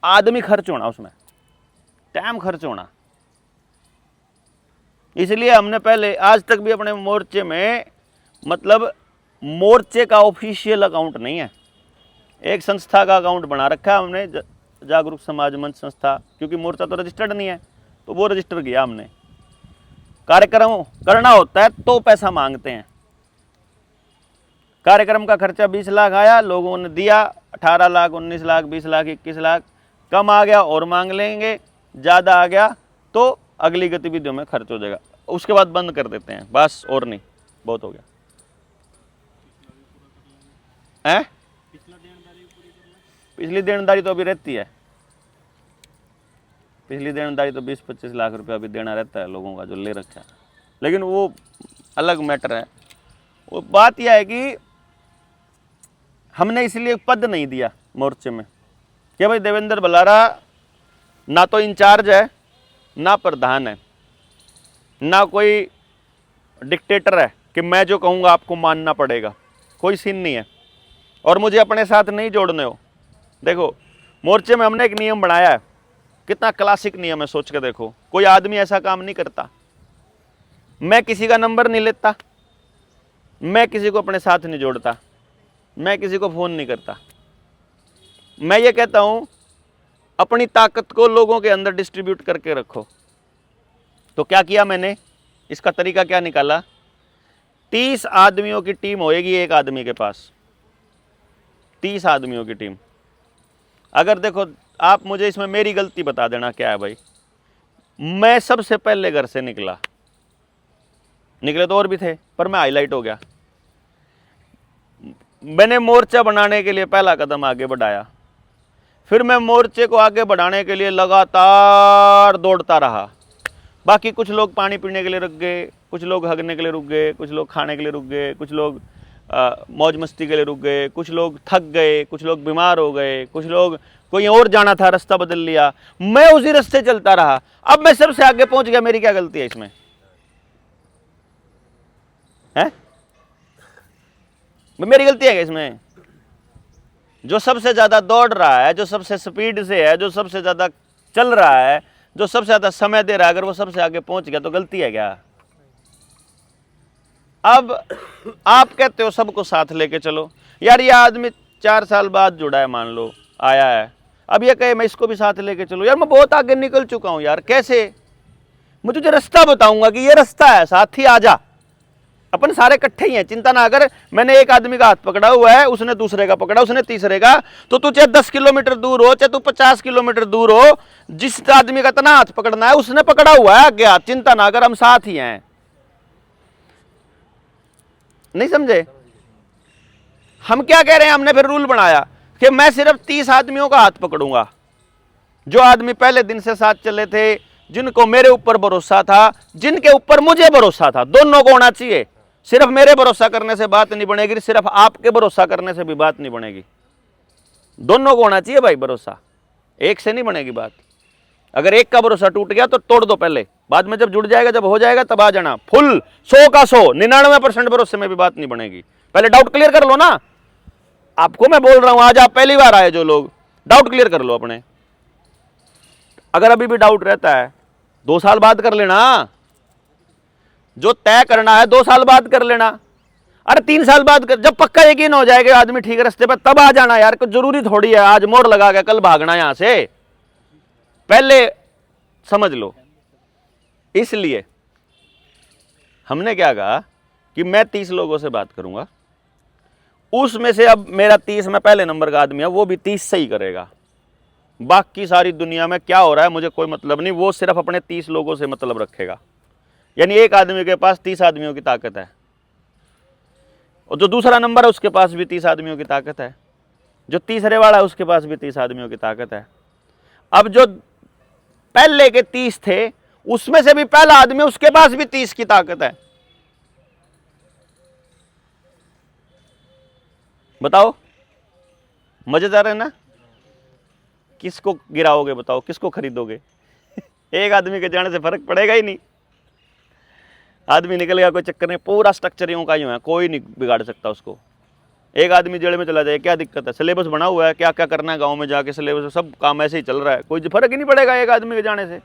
आदमी खर्च होना, उसमें टाइम खर्च होना। इसलिए हमने पहले आज तक भी अपने मोर्चे में, मतलब मोर्चे का ऑफिशियल अकाउंट नहीं है, एक संस्था का अकाउंट बना रखा है हमने, जागरूक समाज मंच संस्था, क्योंकि मोर्चा तो रजिस्टर्ड नहीं है, तो वो रजिस्टर किया हमने। कार्यक्रम करना होता है तो पैसा मांगते हैं। कार्यक्रम का खर्चा 20 लाख आया, लोगों ने दिया 18 लाख, 19 लाख, 20 लाख, 21 लाख, कम आ गया और मांग लेंगे, ज़्यादा आ गया तो अगली गतिविधियों में खर्च हो जाएगा, उसके बाद बंद कर देते हैं, बस और नहीं, बहुत हो गया। हैं? पिछली देनदारी तो अभी रहती है, पिछली देनदारी तो 20-25 लाख रुपया अभी देना रहता है लोगों का जो ले रखा है, लेकिन वो अलग मैटर है। वो बात यह है कि हमने इसलिए पद नहीं दिया मोर्चे में कि भाई देवेंद्र बलारा ना तो इंचार्ज है, ना प्रधान है, ना कोई डिक्टेटर है कि मैं जो कहूँगा आपको मानना पड़ेगा, कोई सीन नहीं है, और मुझे अपने साथ नहीं जोड़ने हो। देखो मोर्चे में हमने एक नियम बनाया है, कितना क्लासिक नियम है, सोच के देखो, कोई आदमी ऐसा काम नहीं करता। मैं किसी का नंबर नहीं लेता, मैं किसी को अपने साथ नहीं जोड़ता, मैं किसी को फ़ोन नहीं करता। मैं ये कहता हूँ अपनी ताकत को लोगों के अंदर डिस्ट्रीब्यूट करके रखो। तो क्या किया मैंने, इसका तरीका क्या निकाला, 30 आदमियों की टीम होएगी एक आदमी के पास, 30 आदमियों की टीम। अगर देखो आप मुझे इसमें मेरी गलती बता देना क्या है भाई। मैं सबसे पहले घर से निकले तो और भी थे, पर मैं हाईलाइट हो गया। मैंने मोर्चा बनाने के लिए पहला कदम आगे बढ़ाया, फिर मैं मोर्चे को आगे बढ़ाने के लिए लगातार दौड़ता रहा। बाकी कुछ लोग पानी पीने के लिए रुक गए, कुछ लोग हगने के लिए रुक गए, कुछ लोग खाने के लिए रुक गए, कुछ लोग मौज मस्ती के लिए रुक गए, कुछ लोग थक गए, कुछ लोग बीमार हो गए, कुछ लोग कोई और जाना था रास्ता बदल लिया। मैं उसी रास्ते चलता रहा, अब मैं सबसे आगे पहुंच गया। मेरी क्या गलती है इसमें? है मेरी गलती है क्या इसमें? जो सबसे ज्यादा दौड़ रहा है, जो सबसे स्पीड से है, जो सबसे ज्यादा चल रहा है, जो सबसे ज्यादा समय दे रहा है, अगर वो सबसे आगे पहुंच गया तो गलती है क्या? अब आप कहते हो सबको साथ लेके चलो, यार ये आदमी 4 साल बाद जुड़ा है, मान लो आया है, अब ये कहे मैं इसको भी साथ लेके चलो, यार मैं बहुत आगे निकल चुका हूं यार, कैसे? मैं तुझे रास्ता बताऊंगा कि ये रास्ता है, साथ ही आजा, अपन सारे इकट्ठे ही हैं, चिंता ना कर। मैंने एक आदमी का हाथ पकड़ा हुआ है, उसने दूसरे का पकड़ा, उसने तीसरे का, तो तू चाहे 10 किलोमीटर दूर हो, चाहे तू 50 किलोमीटर दूर हो, जिस आदमी का इतना हाथ पकड़ना है उसने पकड़ा हुआ है आगे हाथ, चिंता ना कर, हम साथ ही हैं। नहीं समझे? हम क्या कह रहे हैं, हमने फिर रूल बनाया कि मैं सिर्फ 30 आदमियों का हाथ पकड़ूंगा, जो आदमी पहले दिन से साथ चले थे, जिनको मेरे ऊपर भरोसा था, जिनके ऊपर मुझे भरोसा था, दोनों को होना चाहिए। सिर्फ मेरे भरोसा करने से बात नहीं बनेगी, सिर्फ आपके भरोसा करने से भी बात नहीं बनेगी, दोनों को होना चाहिए भाई भरोसा, एक से नहीं बनेगी बात। अगर एक का भरोसा टूट गया तो तोड़ दो पहले, बाद में जब जुड़ जाएगा, जब हो जाएगा तब आ जाना। फुल 100 का 100, 99% भरोसे में भी बात नहीं बनेगी। पहले डाउट क्लियर कर लो ना, आपको मैं बोल रहा हूं, आज आप पहली बार आए जो लोग, डाउट क्लियर कर लो अपने। अगर अभी भी डाउट रहता है 2 साल बाद कर लेना, जो तय करना है 2 साल बाद कर लेना, अरे 3 साल बाद कर, जब पक्का यकीन हो जाएगा आदमी ठीक रास्ते पर, तब आ जाना यार। कुछ जरूरी थोड़ी है आज मोड़ लगा के कल भागना यहां से, पहले समझ लो। इसलिए हमने क्या कहा कि मैं 30 लोगों से बात करूंगा, उसमें से अब मेरा 30 में पहले नंबर का आदमी है, वो भी 30 सही करेगा। बाकी सारी दुनिया में क्या हो रहा है मुझे कोई मतलब नहीं, वो सिर्फ अपने 30 लोगों से मतलब रखेगा। यानी एक आदमी के पास 30 आदमियों की ताकत है, और जो दूसरा नंबर है उसके पास भी 30 आदमियों की ताकत है, जो तीसरे वाला है उसके पास भी 30 आदमियों की ताकत है। अब जो पहले के 30 थे उसमें से भी पहला आदमी, उसके पास भी 30 की ताकत है। बताओ, मजेदार है ना? किसको गिराओगे बताओ, किसको खरीदोगे? एक आदमी के जाने से फर्क पड़ेगा ही नहीं। आदमी निकल गया कोई चक्कर नहीं, पूरा स्ट्रक्चर यूं का यूं है, कोई नहीं बिगाड़ सकता उसको। एक आदमी जेल में चला जाए, क्या दिक्कत है? सिलेबस बना हुआ है, क्या क्या करना है गांव में जाके, सिलेबस सब काम ऐसे ही चल रहा है, कोई फर्क ही नहीं पड़ेगा एक आदमी के जाने से।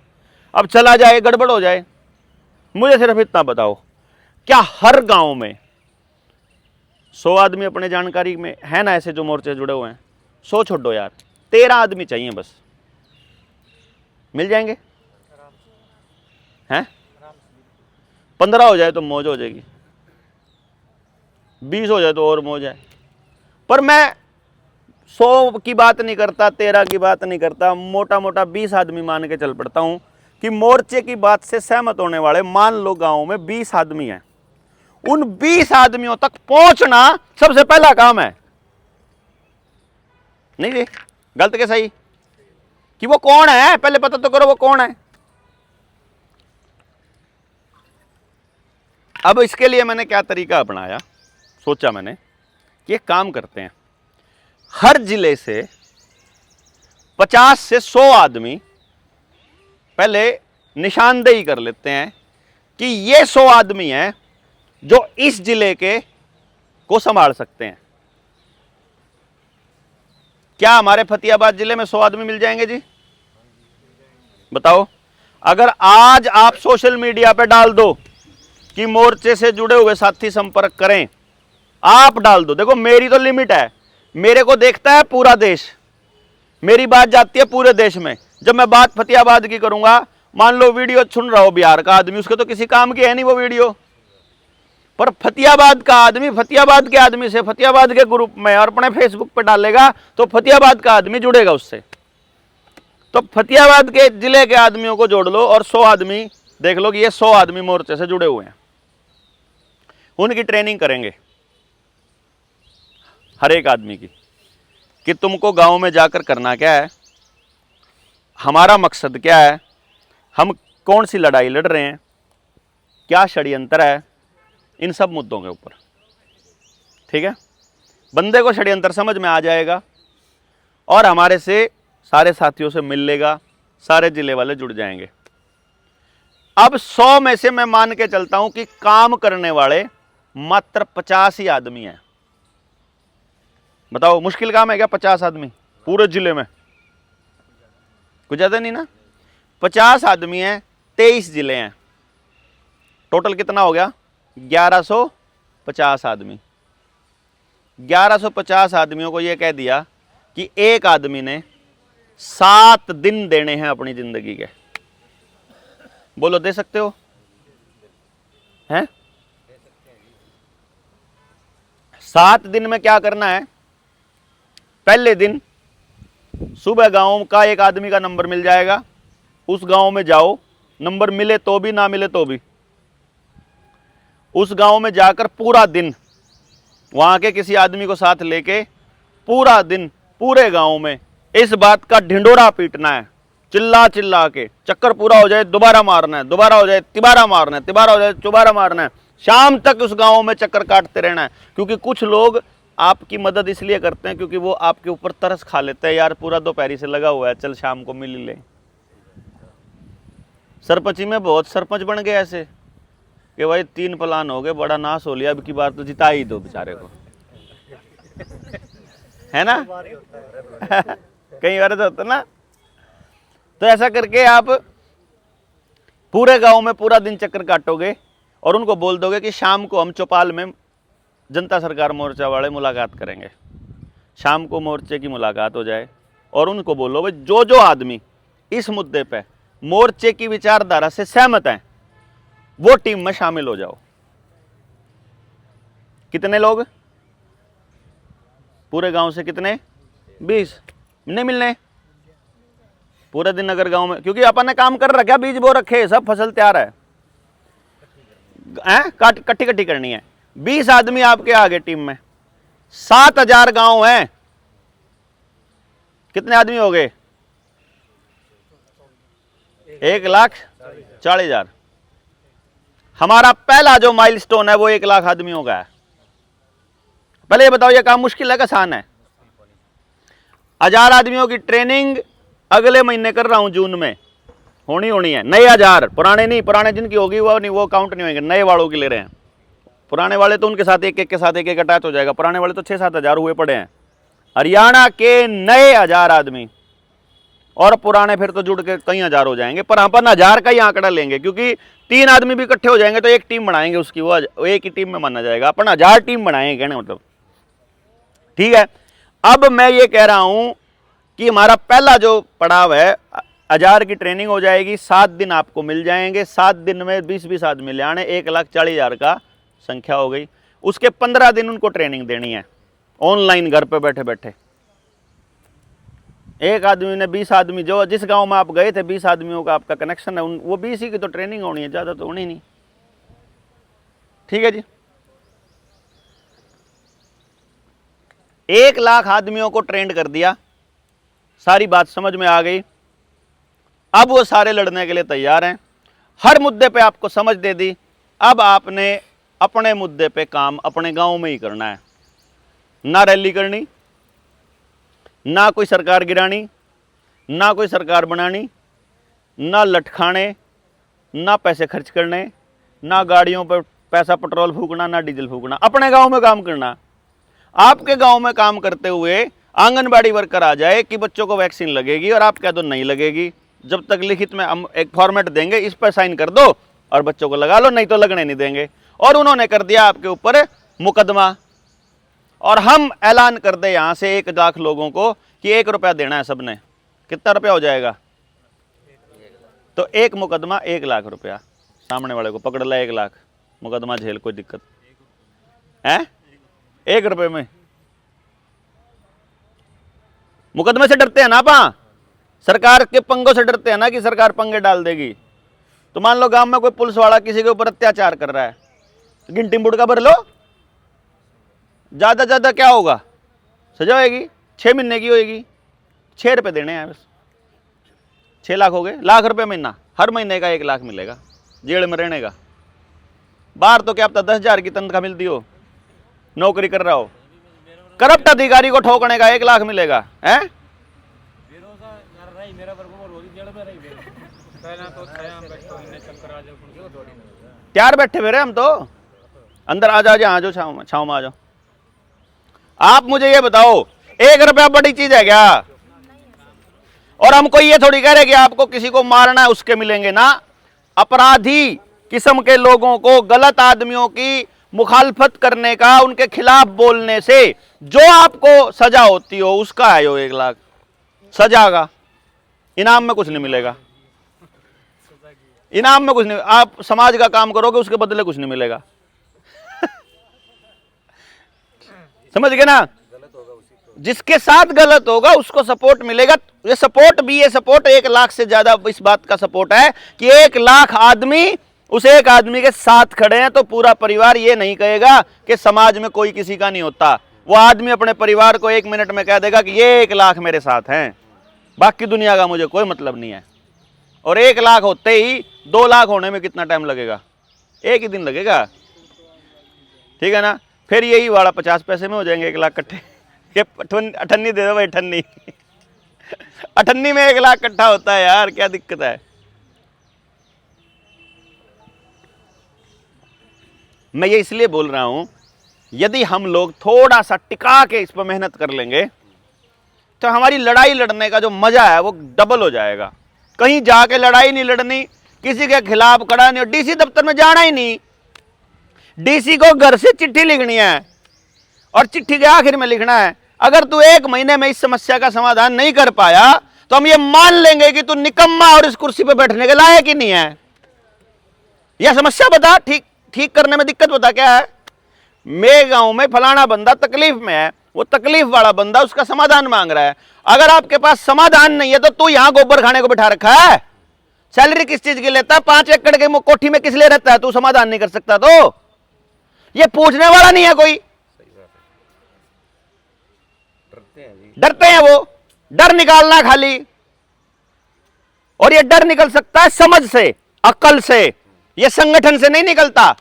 अब चला जाए, गड़बड़ हो जाए। मुझे सिर्फ इतना बताओ, क्या हर गांव में 100 आदमी अपने जानकारी में है ना ऐसे जो मोर्चे जुड़े हुए हैं? 100 छोड़ो यार, 13 आदमी चाहिए बस, मिल जाएंगे हैं? 15 हो जाए तो मौज हो जाएगी, 20 हो जाए तो और मौज है। पर मैं 100 की बात नहीं करता, 13 की बात नहीं करता, मोटा मोटा 20 आदमी मान के चल पड़ता हूं कि मोर्चे की बात से सहमत होने वाले मान लो गांव में 20 आदमी हैं। उन 20 आदमियों तक पहुंचना सबसे पहला काम है। नहीं जी, गलत के सही? कि वो कौन है पहले पता तो करो, वो कौन है। अब इसके लिए मैंने क्या तरीका अपनाया, सोचा मैंने कि एक काम करते हैं, हर जिले से 50 से 100 आदमी पहले निशानदेही कर लेते हैं कि ये 100 आदमी हैं जो इस जिले के को संभाल सकते हैं। क्या हमारे फतेहाबाद जिले में 100 आदमी मिल जाएंगे जी? बताओ। अगर आज आप सोशल मीडिया पे डाल दो कि मोर्चे से जुड़े हुए साथी संपर्क करें, आप डाल दो, देखो मेरी तो लिमिट है, मेरे को देखता है पूरा देश, मेरी बात जाती है पूरे देश में। जब मैं बात फतेहाबाद की करूंगा, मान लो वीडियो सुन रहा हो बिहार का आदमी, उसके तो किसी काम की है नहीं वो वीडियो, पर फतेहाबाद का आदमी फतेहाबाद के आदमी से फतेहाबाद के ग्रुप में और अपने फेसबुक पर डालेगा तो फतेहाबाद का आदमी जुड़ेगा उससे। तो फतेहाबाद के जिले के आदमियों को जोड़ लो और 100 आदमी देख लो कि ये 100 आदमी मोर्चे से जुड़े हुए हैं। उनकी ट्रेनिंग करेंगे हर एक आदमी की कि तुमको गांव में जाकर करना क्या है, हमारा मकसद क्या है, हम कौन सी लड़ाई लड़ रहे हैं, क्या षड्यंत्र है, इन सब मुद्दों के ऊपर। ठीक है, बंदे को षड्यंत्र समझ में आ जाएगा और हमारे से सारे साथियों से मिल लेगा, सारे जिले वाले जुड़ जाएंगे। अब 100 में से मैं मान के चलता हूं कि काम करने वाले मात्र 50 ही आदमी हैं। बताओ मुश्किल काम है क्या 50 आदमी पूरे जिले में? कुछ ज्यादा नहीं ना, 50 आदमी हैं, 23 जिले हैं, टोटल कितना हो गया? 1150 आदमी। 1150 आदमियों को यह कह दिया कि एक आदमी ने 7 दिन देने हैं अपनी जिंदगी के। बोलो दे सकते हो? हैं? 7 दिन में क्या करना है? पहले दिन सुबह गांव का एक आदमी का नंबर मिल जाएगा, उस गांव में जाओ, नंबर मिले तो भी ना मिले तो भी उस गांव में जाकर पूरा दिन वहां के किसी आदमी को साथ लेके पूरा दिन पूरे गांव में इस बात का ढिंडोरा पीटना है, चिल्ला चिल्ला के। चक्कर पूरा हो जाए दोबारा मारना है, दोबारा हो जाए तिबारा मारना है, तिबारा हो जाए चौबारा मारना है, शाम तक उस गांव में चक्कर काटते रहना है। क्योंकि कुछ लोग आपकी मदद इसलिए करते हैं क्योंकि वो आपके ऊपर तरस खा लेते हैं, यार पूरा दोपहरी से लगा हुआ है, चल शाम को मिल ले। सरपंची में बहुत सरपंच बन गए ऐसे कि भाई 3 प्लान हो गए, बड़ा नाश हो लिया, अब की बार तो जिता ही दो बेचारे को, है ना? कई बार तो होता ना। तो ऐसा करके आप पूरे गांव में पूरा दिन चक्कर काटोगे और उनको बोल दोगे कि शाम को हम चौपाल में जनता सरकार मोर्चा वाले मुलाकात करेंगे। शाम को मोर्चे की मुलाकात हो जाए और उनको बोलो भाई जो जो आदमी इस मुद्दे पे मोर्चे की विचारधारा से सहमत हैं वो टीम में शामिल हो जाओ। कितने लोग? पूरे गांव से कितने? 20। नहीं मिलने पूरे दिन अगर गांव में, क्योंकि अपन ने काम कर रखा, बीज बो रखे, सब फसल तैयार है। कट्ठी कट्ठी करनी है। 20 आदमी आपके आगे टीम में, 7000 गांव हैं, कितने आदमी हो गए? 1,40,000। हमारा पहला जो माइलस्टोन है वो 1 लाख आदमियों का है। पहले ये बताओ, ये काम मुश्किल है कि आसान है? 1000 आदमियों की ट्रेनिंग अगले महीने कर रहा हूं, जून में होनी है। नए 1000, पुराने नहीं, पुराने जिनकी होगी वो नहीं, वो काउंट नहीं होंगे, नए वालों की ले रहे हैं। पुराने वाले तो उनके साथ एक एक के साथ एक एक अटैच हो जाएगा, पुराने वाले तो 6-7 हज़ार हुए पड़े हैं। हरियाणा के नए 1000 आदमी और पुराने फिर तो जुड़ के कई हजार हो जाएंगे, पर अपन 1000 का ही आंकड़ा लेंगे, क्योंकि 3 आदमी भी इकट्ठे हो जाएंगे तो एक टीम बनाएंगे उसकी, वो एक ही टीम में माना जाएगा। अपन 1000 टीम बनाएंगे, कहने मतलब, ठीक है। अब मैं ये कह रहा हूं कि हमारा पहला जो पड़ाव है, 1000 की ट्रेनिंग हो जाएगी, 7 दिन आपको मिल जाएंगे, 7 दिन में 20-20 आदमी ले आने, 1,40,000 का संख्या हो गई। उसके 15 दिन उनको ट्रेनिंग देनी है ऑनलाइन, घर पे बैठे बैठे। एक आदमी ने 20 आदमी, जो जिस गांव में आप गए थे 20 आदमियों का आपका कनेक्शन है, वो 20 ही की तो ट्रेनिंग होनी है, ज्यादा तो होनी नहीं। ठीक है जी। 1 लाख आदमियों को ट्रेंड कर दिया, सारी बात समझ में आ गई। अब वो सारे लड़ने के लिए तैयार हैं, हर मुद्दे पे आपको समझ दे दी। अब आपने अपने मुद्दे पे काम अपने गांव में ही करना है, ना रैली करनी, ना कोई सरकार गिरानी, ना कोई सरकार बनानी, ना लटखाने, ना पैसे खर्च करने, ना गाड़ियों पर पैसा पेट्रोल फूकना, ना डीजल फूकना, अपने गांव में काम करना। आपके गांव में काम करते हुए आंगनबाड़ी वर्कर आ जाए कि बच्चों को वैक्सीन लगेगी और आप कह दो नहीं लगेगी, जब तक लिखित में हम एक फॉर्मेट देंगे, इस पर साइन कर दो और बच्चों को लगा लो, नहीं तो लगने नहीं देंगे। और उन्होंने कर दिया आपके ऊपर मुकदमा, और हम ऐलान कर दे यहां से 1 लाख लोगों को कि 1 रुपया देना है सबने, कितना रुपया हो जाएगा? तो 1 मुकदमा 1 लाख रुपया, सामने वाले को पकड़ ला 1 लाख, मुकदमा झेल, कोई दिक्कत है? 1 रुपये में मुकदमे से डरते हैं ना आप, सरकार के पंगों से डरते हैं ना कि सरकार पंगे डाल देगी। तो मान लो गांव में कोई पुलिस वाला किसी के ऊपर अत्याचार कर रहा है, तो गिनती बुड़का भर लो, ज्यादा ज्यादा क्या होगा? सजा होगी, 6 महीने की होगी, 6 रुपये देने हैं बस, 6 लाख हो गए, लाख रुपये महीना, हर महीने का 1 लाख मिलेगा, जेल में रहने का। बाहर तो क्या पता 10,000 की तनख्वाह मिलती हो, नौकरी कर रहा हो, करप्ट अधिकारी को ठोकने का 1 लाख मिलेगा, है? त्यार बैठे हुए हम तो, अंदर आ जाओ, आ जाओ, छाव में आ जाओ। आप मुझे ये बताओ, 1 रुपया बड़ी चीज है क्या? और हमको ये थोड़ी कह रहे कि आपको किसी को मारना है उसके मिलेंगे ना। अपराधी किस्म के लोगों को, गलत आदमियों की मुखालफत करने का, उनके खिलाफ बोलने से जो आपको सजा होती हो उसका है यो 1 लाख सजा का। इनाम में कुछ नहीं मिलेगा, इनाम में कुछ नहीं। आप समाज का काम करोगे उसके बदले कुछ नहीं मिलेगा। समझ गए ना? जिसके साथ गलत होगा उसको सपोर्ट मिलेगा। ये सपोर्ट भी, ये सपोर्ट 1 लाख से ज्यादा इस बात का सपोर्ट है कि 1 लाख आदमी उस एक आदमी के साथ खड़े हैं, तो पूरा परिवार ये नहीं कहेगा कि समाज में कोई किसी का नहीं होता। वो आदमी अपने परिवार को 1 मिनट में कह देगा कि ये 1 लाख मेरे साथ हैं, बाकी दुनिया का मुझे कोई मतलब नहीं है। और 1 लाख होते ही 2 लाख होने में कितना टाइम लगेगा? 1 ही दिन लगेगा, ठीक है ना? फिर यही वाला 50 पैसे में हो जाएंगे 1 लाख इकट्ठे। ये 98 दे दो भाई, 98 98 में 1 लाख इकट्ठा होता है यार, क्या दिक्कत है? मैं ये इसलिए बोल रहा हूं, यदि हम लोग थोड़ा सा टिका के इस पर मेहनत कर लेंगे तो हमारी लड़ाई लड़ने का जो मजा है वो डबल हो जाएगा। कहीं जाके लड़ाई नहीं लड़नी, किसी के खिलाफ खड़ा नहीं, डीसी दफ्तर में जाना ही नहीं। डीसी को घर से चिट्ठी लिखनी है और चिट्ठी के आखिर में लिखना है, अगर तू 1 महीने में इस समस्या का समाधान नहीं कर पाया तो हम ये मान लेंगे कि तू निकम्मा और इस कुर्सी पे बैठने के लायक ही नहीं है। यह समस्या बता, ठीक करने में दिक्कत बता क्या है? मेरे गांव में फलाना बंदा तकलीफ में है, वो तकलीफ वाला बंदा उसका समाधान मांग रहा है। अगर आपके पास समाधान नहीं है तो तू यहां गोबर खाने को बिठा रखा है। सैलरी किस चीज की लेता है? 5 एकड़ के कोठी में किस लिए रहता है? तू समाधान नहीं कर सकता तो ये पूछने वाला नहीं है कोई। डरते हैं वो, डर निकालना खाली। और ये डर निकल सकता है समझ से, अक्ल से, ये संगठन से नहीं निकलता।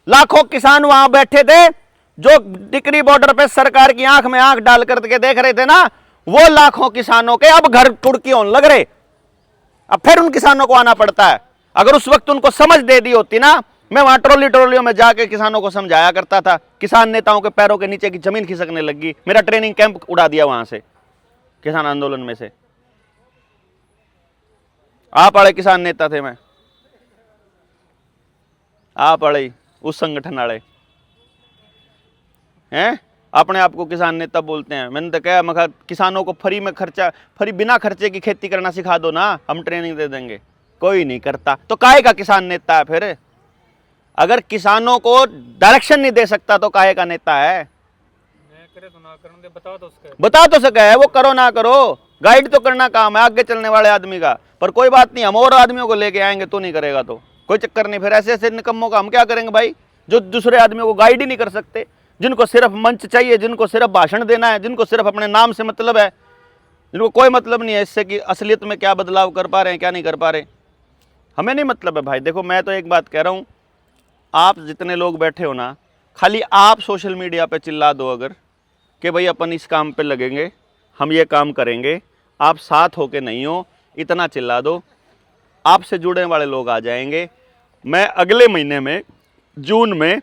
लाखों किसान वहां बैठे थे जो टिकरी बॉर्डर पे सरकार की आंख में आंख डाल करके देख रहे थे ना, वो लाखों किसानों के अब घर टुड़की होने लग रहे। अब फिर उन किसानों को आना पड़ता है। अगर उस वक्त उनको समझ दे दी होती ना, मैं वहां ट्रोलियों में जाके किसानों को समझाया करता था। किसान नेताओं के पैरों के नीचे की जमीन खिसकने लगी। मेरा ट्रेनिंग कैंप उड़ा दिया वहां से, किसान आंदोलन में से। आप वाले किसान नेता थे मैं, आप वाले उस संगठन वाले हैं, अपने आप को किसान नेता बोलते हैं। मैंने तो कहा, मैं किसानों को फ्री में खर्चा, फ्री बिना खर्चे की खेती करना सिखा दो ना, हम ट्रेनिंग दे देंगे। कोई नहीं करता तो काहे का किसान नेता है फिर? अगर किसानों को डायरेक्शन नहीं दे सकता तो काहे का नेता है? करे तो ना करने दे, बता तो सके है, वो करो ना करो, गाइड तो करना काम है आगे चलने वाले आदमी का। पर कोई बात नहीं, हम और आदमियों को लेके आएंगे तो नहीं करेगा तो कोई चक्कर नहीं। फिर ऐसे ऐसे निकम्मों का हम क्या करेंगे भाई, जो दूसरे आदमियों को गाइड ही नहीं कर सकते, जिनको सिर्फ मंच चाहिए, जिनको सिर्फ भाषण देना है, जिनको सिर्फ अपने नाम से मतलब है, जिनको कोई मतलब नहीं है इससे कि असलियत में क्या बदलाव कर पा रहे हैं क्या नहीं कर पा रहे। हमें नहीं मतलब है भाई। देखो मैं तो एक बात कह रहा हूँ, आप जितने लोग बैठे हो ना, खाली आप सोशल मीडिया पे चिल्ला दो अगर कि भाई अपन इस काम पे लगेंगे, हम ये काम करेंगे, आप साथ होके नहीं हो, इतना चिल्ला दो, आपसे जुड़ने वाले लोग आ जाएंगे। मैं अगले महीने में जून में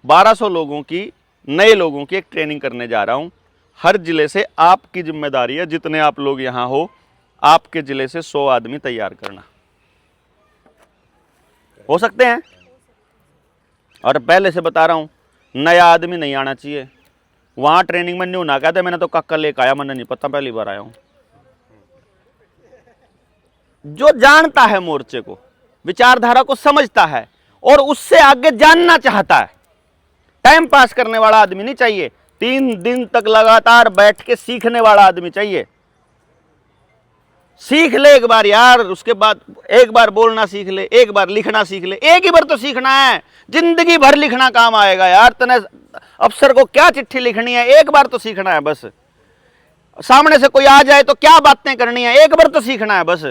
1200 लोगों की, नए लोगों की एक ट्रेनिंग करने जा रहा हूँ। हर जिले से आपकी जिम्मेदारी है, जितने आप लोग यहाँ हो, आपके जिले से 100 आदमी तैयार करना। हो सकते हैं? और पहले से बता रहा हूँ, नया आदमी नहीं आना चाहिए वहाँ ट्रेनिंग में। न्यू ना कहते मैंने तो काका लेकर आया, मैंने नहीं पता, पहली बार आया हूँ। जो जानता है मोर्चे को, विचारधारा को समझता है और उससे आगे जानना चाहता है, टाइम पास करने वाला आदमी नहीं चाहिए। 3 दिन तक लगातार बैठ के सीखने वाला आदमी चाहिए। सीख ले एक बार यार, उसके बाद एक बार बोलना सीख ले, एक बार लिखना सीख ले। एक ही बार तो सीखना है, जिंदगी भर लिखना काम आएगा यार। तने अफसर को क्या चिट्ठी लिखनी है, एक बार तो सीखना है बस। सामने से कोई आ जाए तो क्या बातें करनी है, एक बार तो सीखना है बस।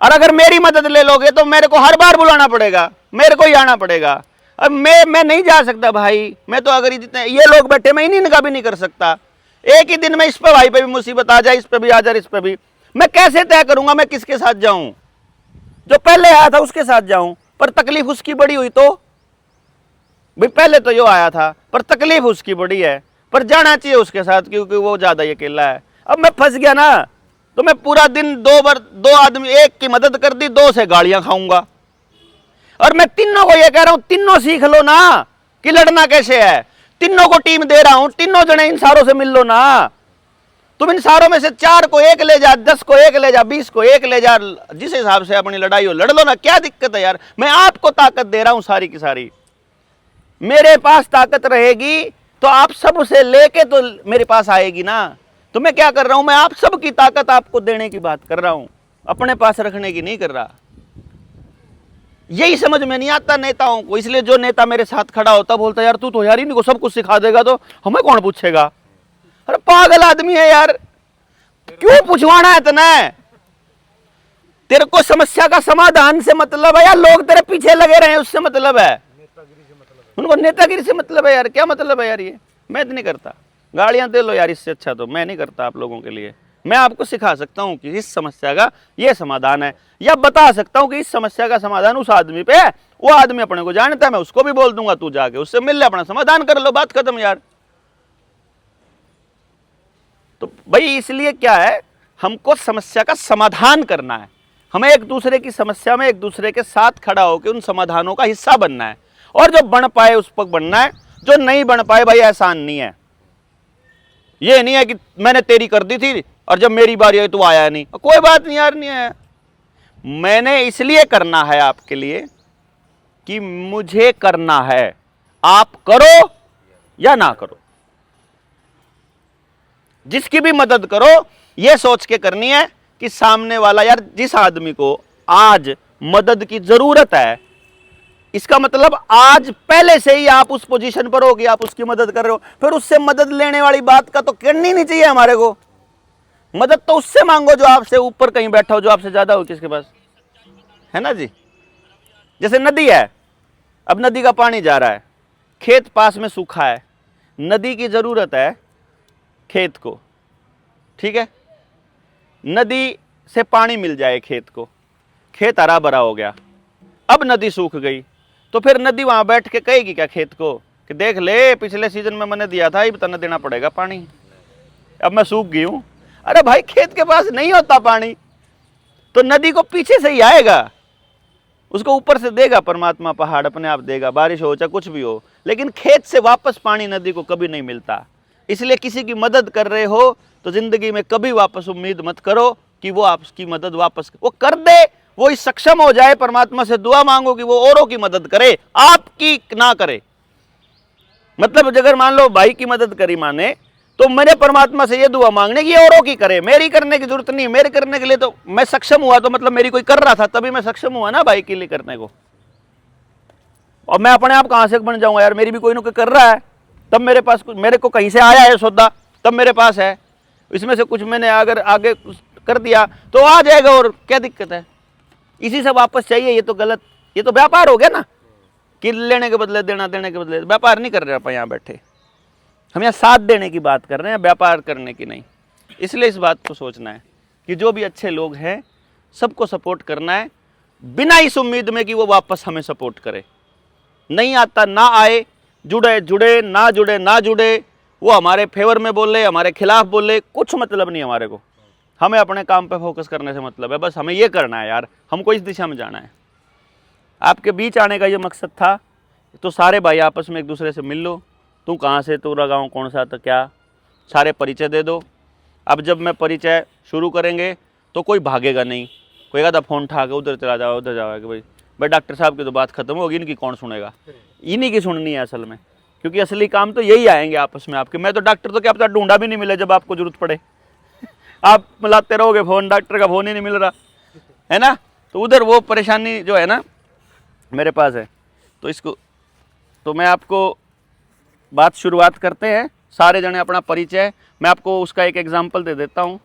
और अगर मेरी मदद ले लोगे तो मेरे को हर बार बुलाना पड़ेगा, मेरे को ही आना पड़ेगा। अब मैं नहीं जा सकता भाई। मैं तो अगर जितने ये लोग बैठे, मैं इनका भी नहीं कर सकता। एक ही दिन में इस पे भाई पे भी मुसीबत आ जाए, इस पे भी आ जाए, इस पे भी। मैं कैसे तय करूंगा मैं किसके साथ जाऊं? जो पहले आया था उसके साथ जाऊं, पर तकलीफ उसकी बड़ी हुई तो भाई, पहले तो जो आया था पर तकलीफ उसकी बड़ी है, पर जाना चाहिए उसके साथ क्योंकि वो ज्यादा ही अकेला है। अब मैं फंस गया ना, तो मैं पूरा दिन 2 आदमी, एक की मदद कर दी, 2 से गालियां खाऊंगा। और मैं तीनों को ये कह रहा हूं, तीनों सीख लो ना कि लड़ना कैसे है। तीनों को टीम दे रहा हूं, तीनों जने इन सारों से मिल लो ना। तुम इन सारों में से 4 को एक ले जा, 10 को एक ले जा, 20 को एक ले जा, जिस हिसाब से अपनी लड़ाई हो लड़ लो ना, क्या दिक्कत है यार। मैं आपको ताकत दे रहा हूं सारी की सारी। मेरे पास ताकत रहेगी तो आप सब से लेके तो मेरे पास आएगी ना। तो मैं क्या कर रहा हूं, मैं आप सब की ताकत आपको देने की बात कर रहा हूं, अपने पास रखने की नहीं कर रहा। यही समझ में नहीं आता नेताओं को, इसलिए जो नेता मेरे साथ खड़ा होता बोलता यार तू तो यार इनको सब कुछ सिखा देगा तो हमें कौन पूछेगा। अरे पागल आदमी है यार, क्यों पूछवाना है इतना? तेरे को समस्या का समाधान से मतलब है या लोग तेरे पीछे लगे रहे उससे मतलब है? उनको नेतागिरी से मतलब है यार। क्या मतलब है यार? ये मैं तो नहीं करता। गाड़ियां दे लो यार, इससे अच्छा तो मैं नहीं करता आप लोगों के लिए। मैं आपको सिखा सकता हूं कि इस समस्या का ये समाधान है, या बता सकता हूं कि इस समस्या का समाधान उस आदमी पे है। वो आदमी अपने को जानता है, मैं उसको भी बोल दूंगा, तू जाके उससे मिल ले, अपना समाधान कर लो, बात खत्म यार। तो भाई इसलिए क्या है, हमको समस्या का समाधान करना है। हमें एक दूसरे की समस्या में एक दूसरे के साथ खड़ा होकर उन समाधानों का हिस्सा बनना है, और जो बन पाए उस पर बनना है, जो नहीं बन पाए भाई आसान नहीं है। ये नहीं है कि मैंने तेरी कर दी थी और जब मेरी बारी आई तो आया नहीं। कोई बात नहीं यार, नहीं आया। मैंने इसलिए करना है आपके लिए कि मुझे करना है, आप करो या ना करो। जिसकी भी मदद करो ये सोच के करनी है कि सामने वाला, यार जिस आदमी को आज मदद की जरूरत है, इसका मतलब आज पहले से ही आप उस पोजीशन पर हो कि आप उसकी मदद कर रहे हो, फिर उससे मदद लेने वाली बात का तो करनी नहीं चाहिए हमारे को। मदद तो उससे मांगो जो आपसे ऊपर कहीं बैठा हो, जो आपसे ज्यादा हो किसके पास, है ना जी। जैसे नदी है, अब नदी का पानी जा रहा है, खेत पास में सूखा है, नदी की जरूरत है खेत को, ठीक है, नदी से पानी मिल जाए खेत को, खेत हरा भरा हो गया। अब नदी सूख गई तो फिर नदी वहां बैठ के कहेगी क्या खेत को कि देख ले पिछले सीजन में मैंने दिया था, अब तना देना पड़ेगा पानी, अब मैं सूख गई हूं। अरे भाई खेत के पास नहीं होता पानी, तो नदी को पीछे से ही आएगा, उसको ऊपर से देगा परमात्मा, पहाड़ अपने आप देगा, बारिश हो चाहे कुछ भी हो, लेकिन खेत से वापस पानी नदी को कभी नहीं मिलता। इसलिए किसी की मदद कर रहे हो तो जिंदगी में कभी वापस उम्मीद मत करो कि वो आपकी मदद वापस वो कर दे, वो इस सक्षम हो जाए। परमात्मा से दुआ मांगो कि वो औरों की मदद करे, आपकी ना करे। मतलब अगर मान लो भाई की मदद करी माने, तो मैंने परमात्मा से ये दुआ मांगने की औरों की करे, मेरी करने की जरूरत नहीं। मेरे करने के लिए तो मैं सक्षम हुआ, तो मतलब मेरी कोई कर रहा था तभी मैं सक्षम हुआ ना भाई के लिए करने को। और मैं अपने आप कहां से बन जाऊंगा यार, मेरी भी कोई ना कोई कर रहा है, तब मेरे पास मेरे को कहीं से आया है सौदा, तब मेरे पास है। इसमें से कुछ मैंने अगर आगे कर दिया तो आ जाएगा, और क्या दिक्कत है, इसी से वापस चाहिए। ये तो गलत, ये तो व्यापार हो गया ना, कि लेने के बदले देना, देने के बदले व्यापार नहीं कर रहे आप यहाँ बैठे। हम यहाँ साथ देने की बात कर रहे हैं, व्यापार करने की नहीं। इसलिए इस बात को सोचना है कि जो भी अच्छे लोग हैं सबको सपोर्ट करना है, बिना इस उम्मीद में कि वो वापस हमें सपोर्ट करे। नहीं आता ना आए, जुड़े जुड़े, ना जुड़े ना जुड़े, वो हमारे फेवर में बोले, हमारे खिलाफ बोले, कुछ मतलब नहीं हमारे को। हमें अपने काम पे फोकस करने से मतलब है, बस हमें ये करना है यार, हमको इस दिशा में जाना है। आपके बीच आने का ये मकसद था, तो सारे भाई आपस में एक दूसरे से मिल लो। तू कहाँ से, तेरा गाँव कौन सा, तो क्या, सारे परिचय दे दो। अब जब मैं परिचय शुरू करेंगे तो कोई भागेगा नहीं, कोई आधा फ़ोन उठा के उधर चला जाओ, उधर जाओ कि भाई डॉक्टर साहब की तो बात खत्म होगी, इनकी कौन सुनेगा। इन्हीं की सुननी है असल में, क्योंकि असली काम तो यही आएंगे आपस में आपके। मैं तो डॉक्टर तो क्या पता ढूंढा भी नहीं मिले जब आपको जरूरत पड़े। आप मिलाते रहोगे फ़ोन, डॉक्टर का फ़ोन ही नहीं मिल रहा है ना, तो उधर वो परेशानी जो है ना मेरे पास है। तो इसको तो मैं आपको बात शुरुआत करते हैं, सारे जने अपना परिचय, मैं आपको उसका एक एग्जाम्पल दे देता हूँ।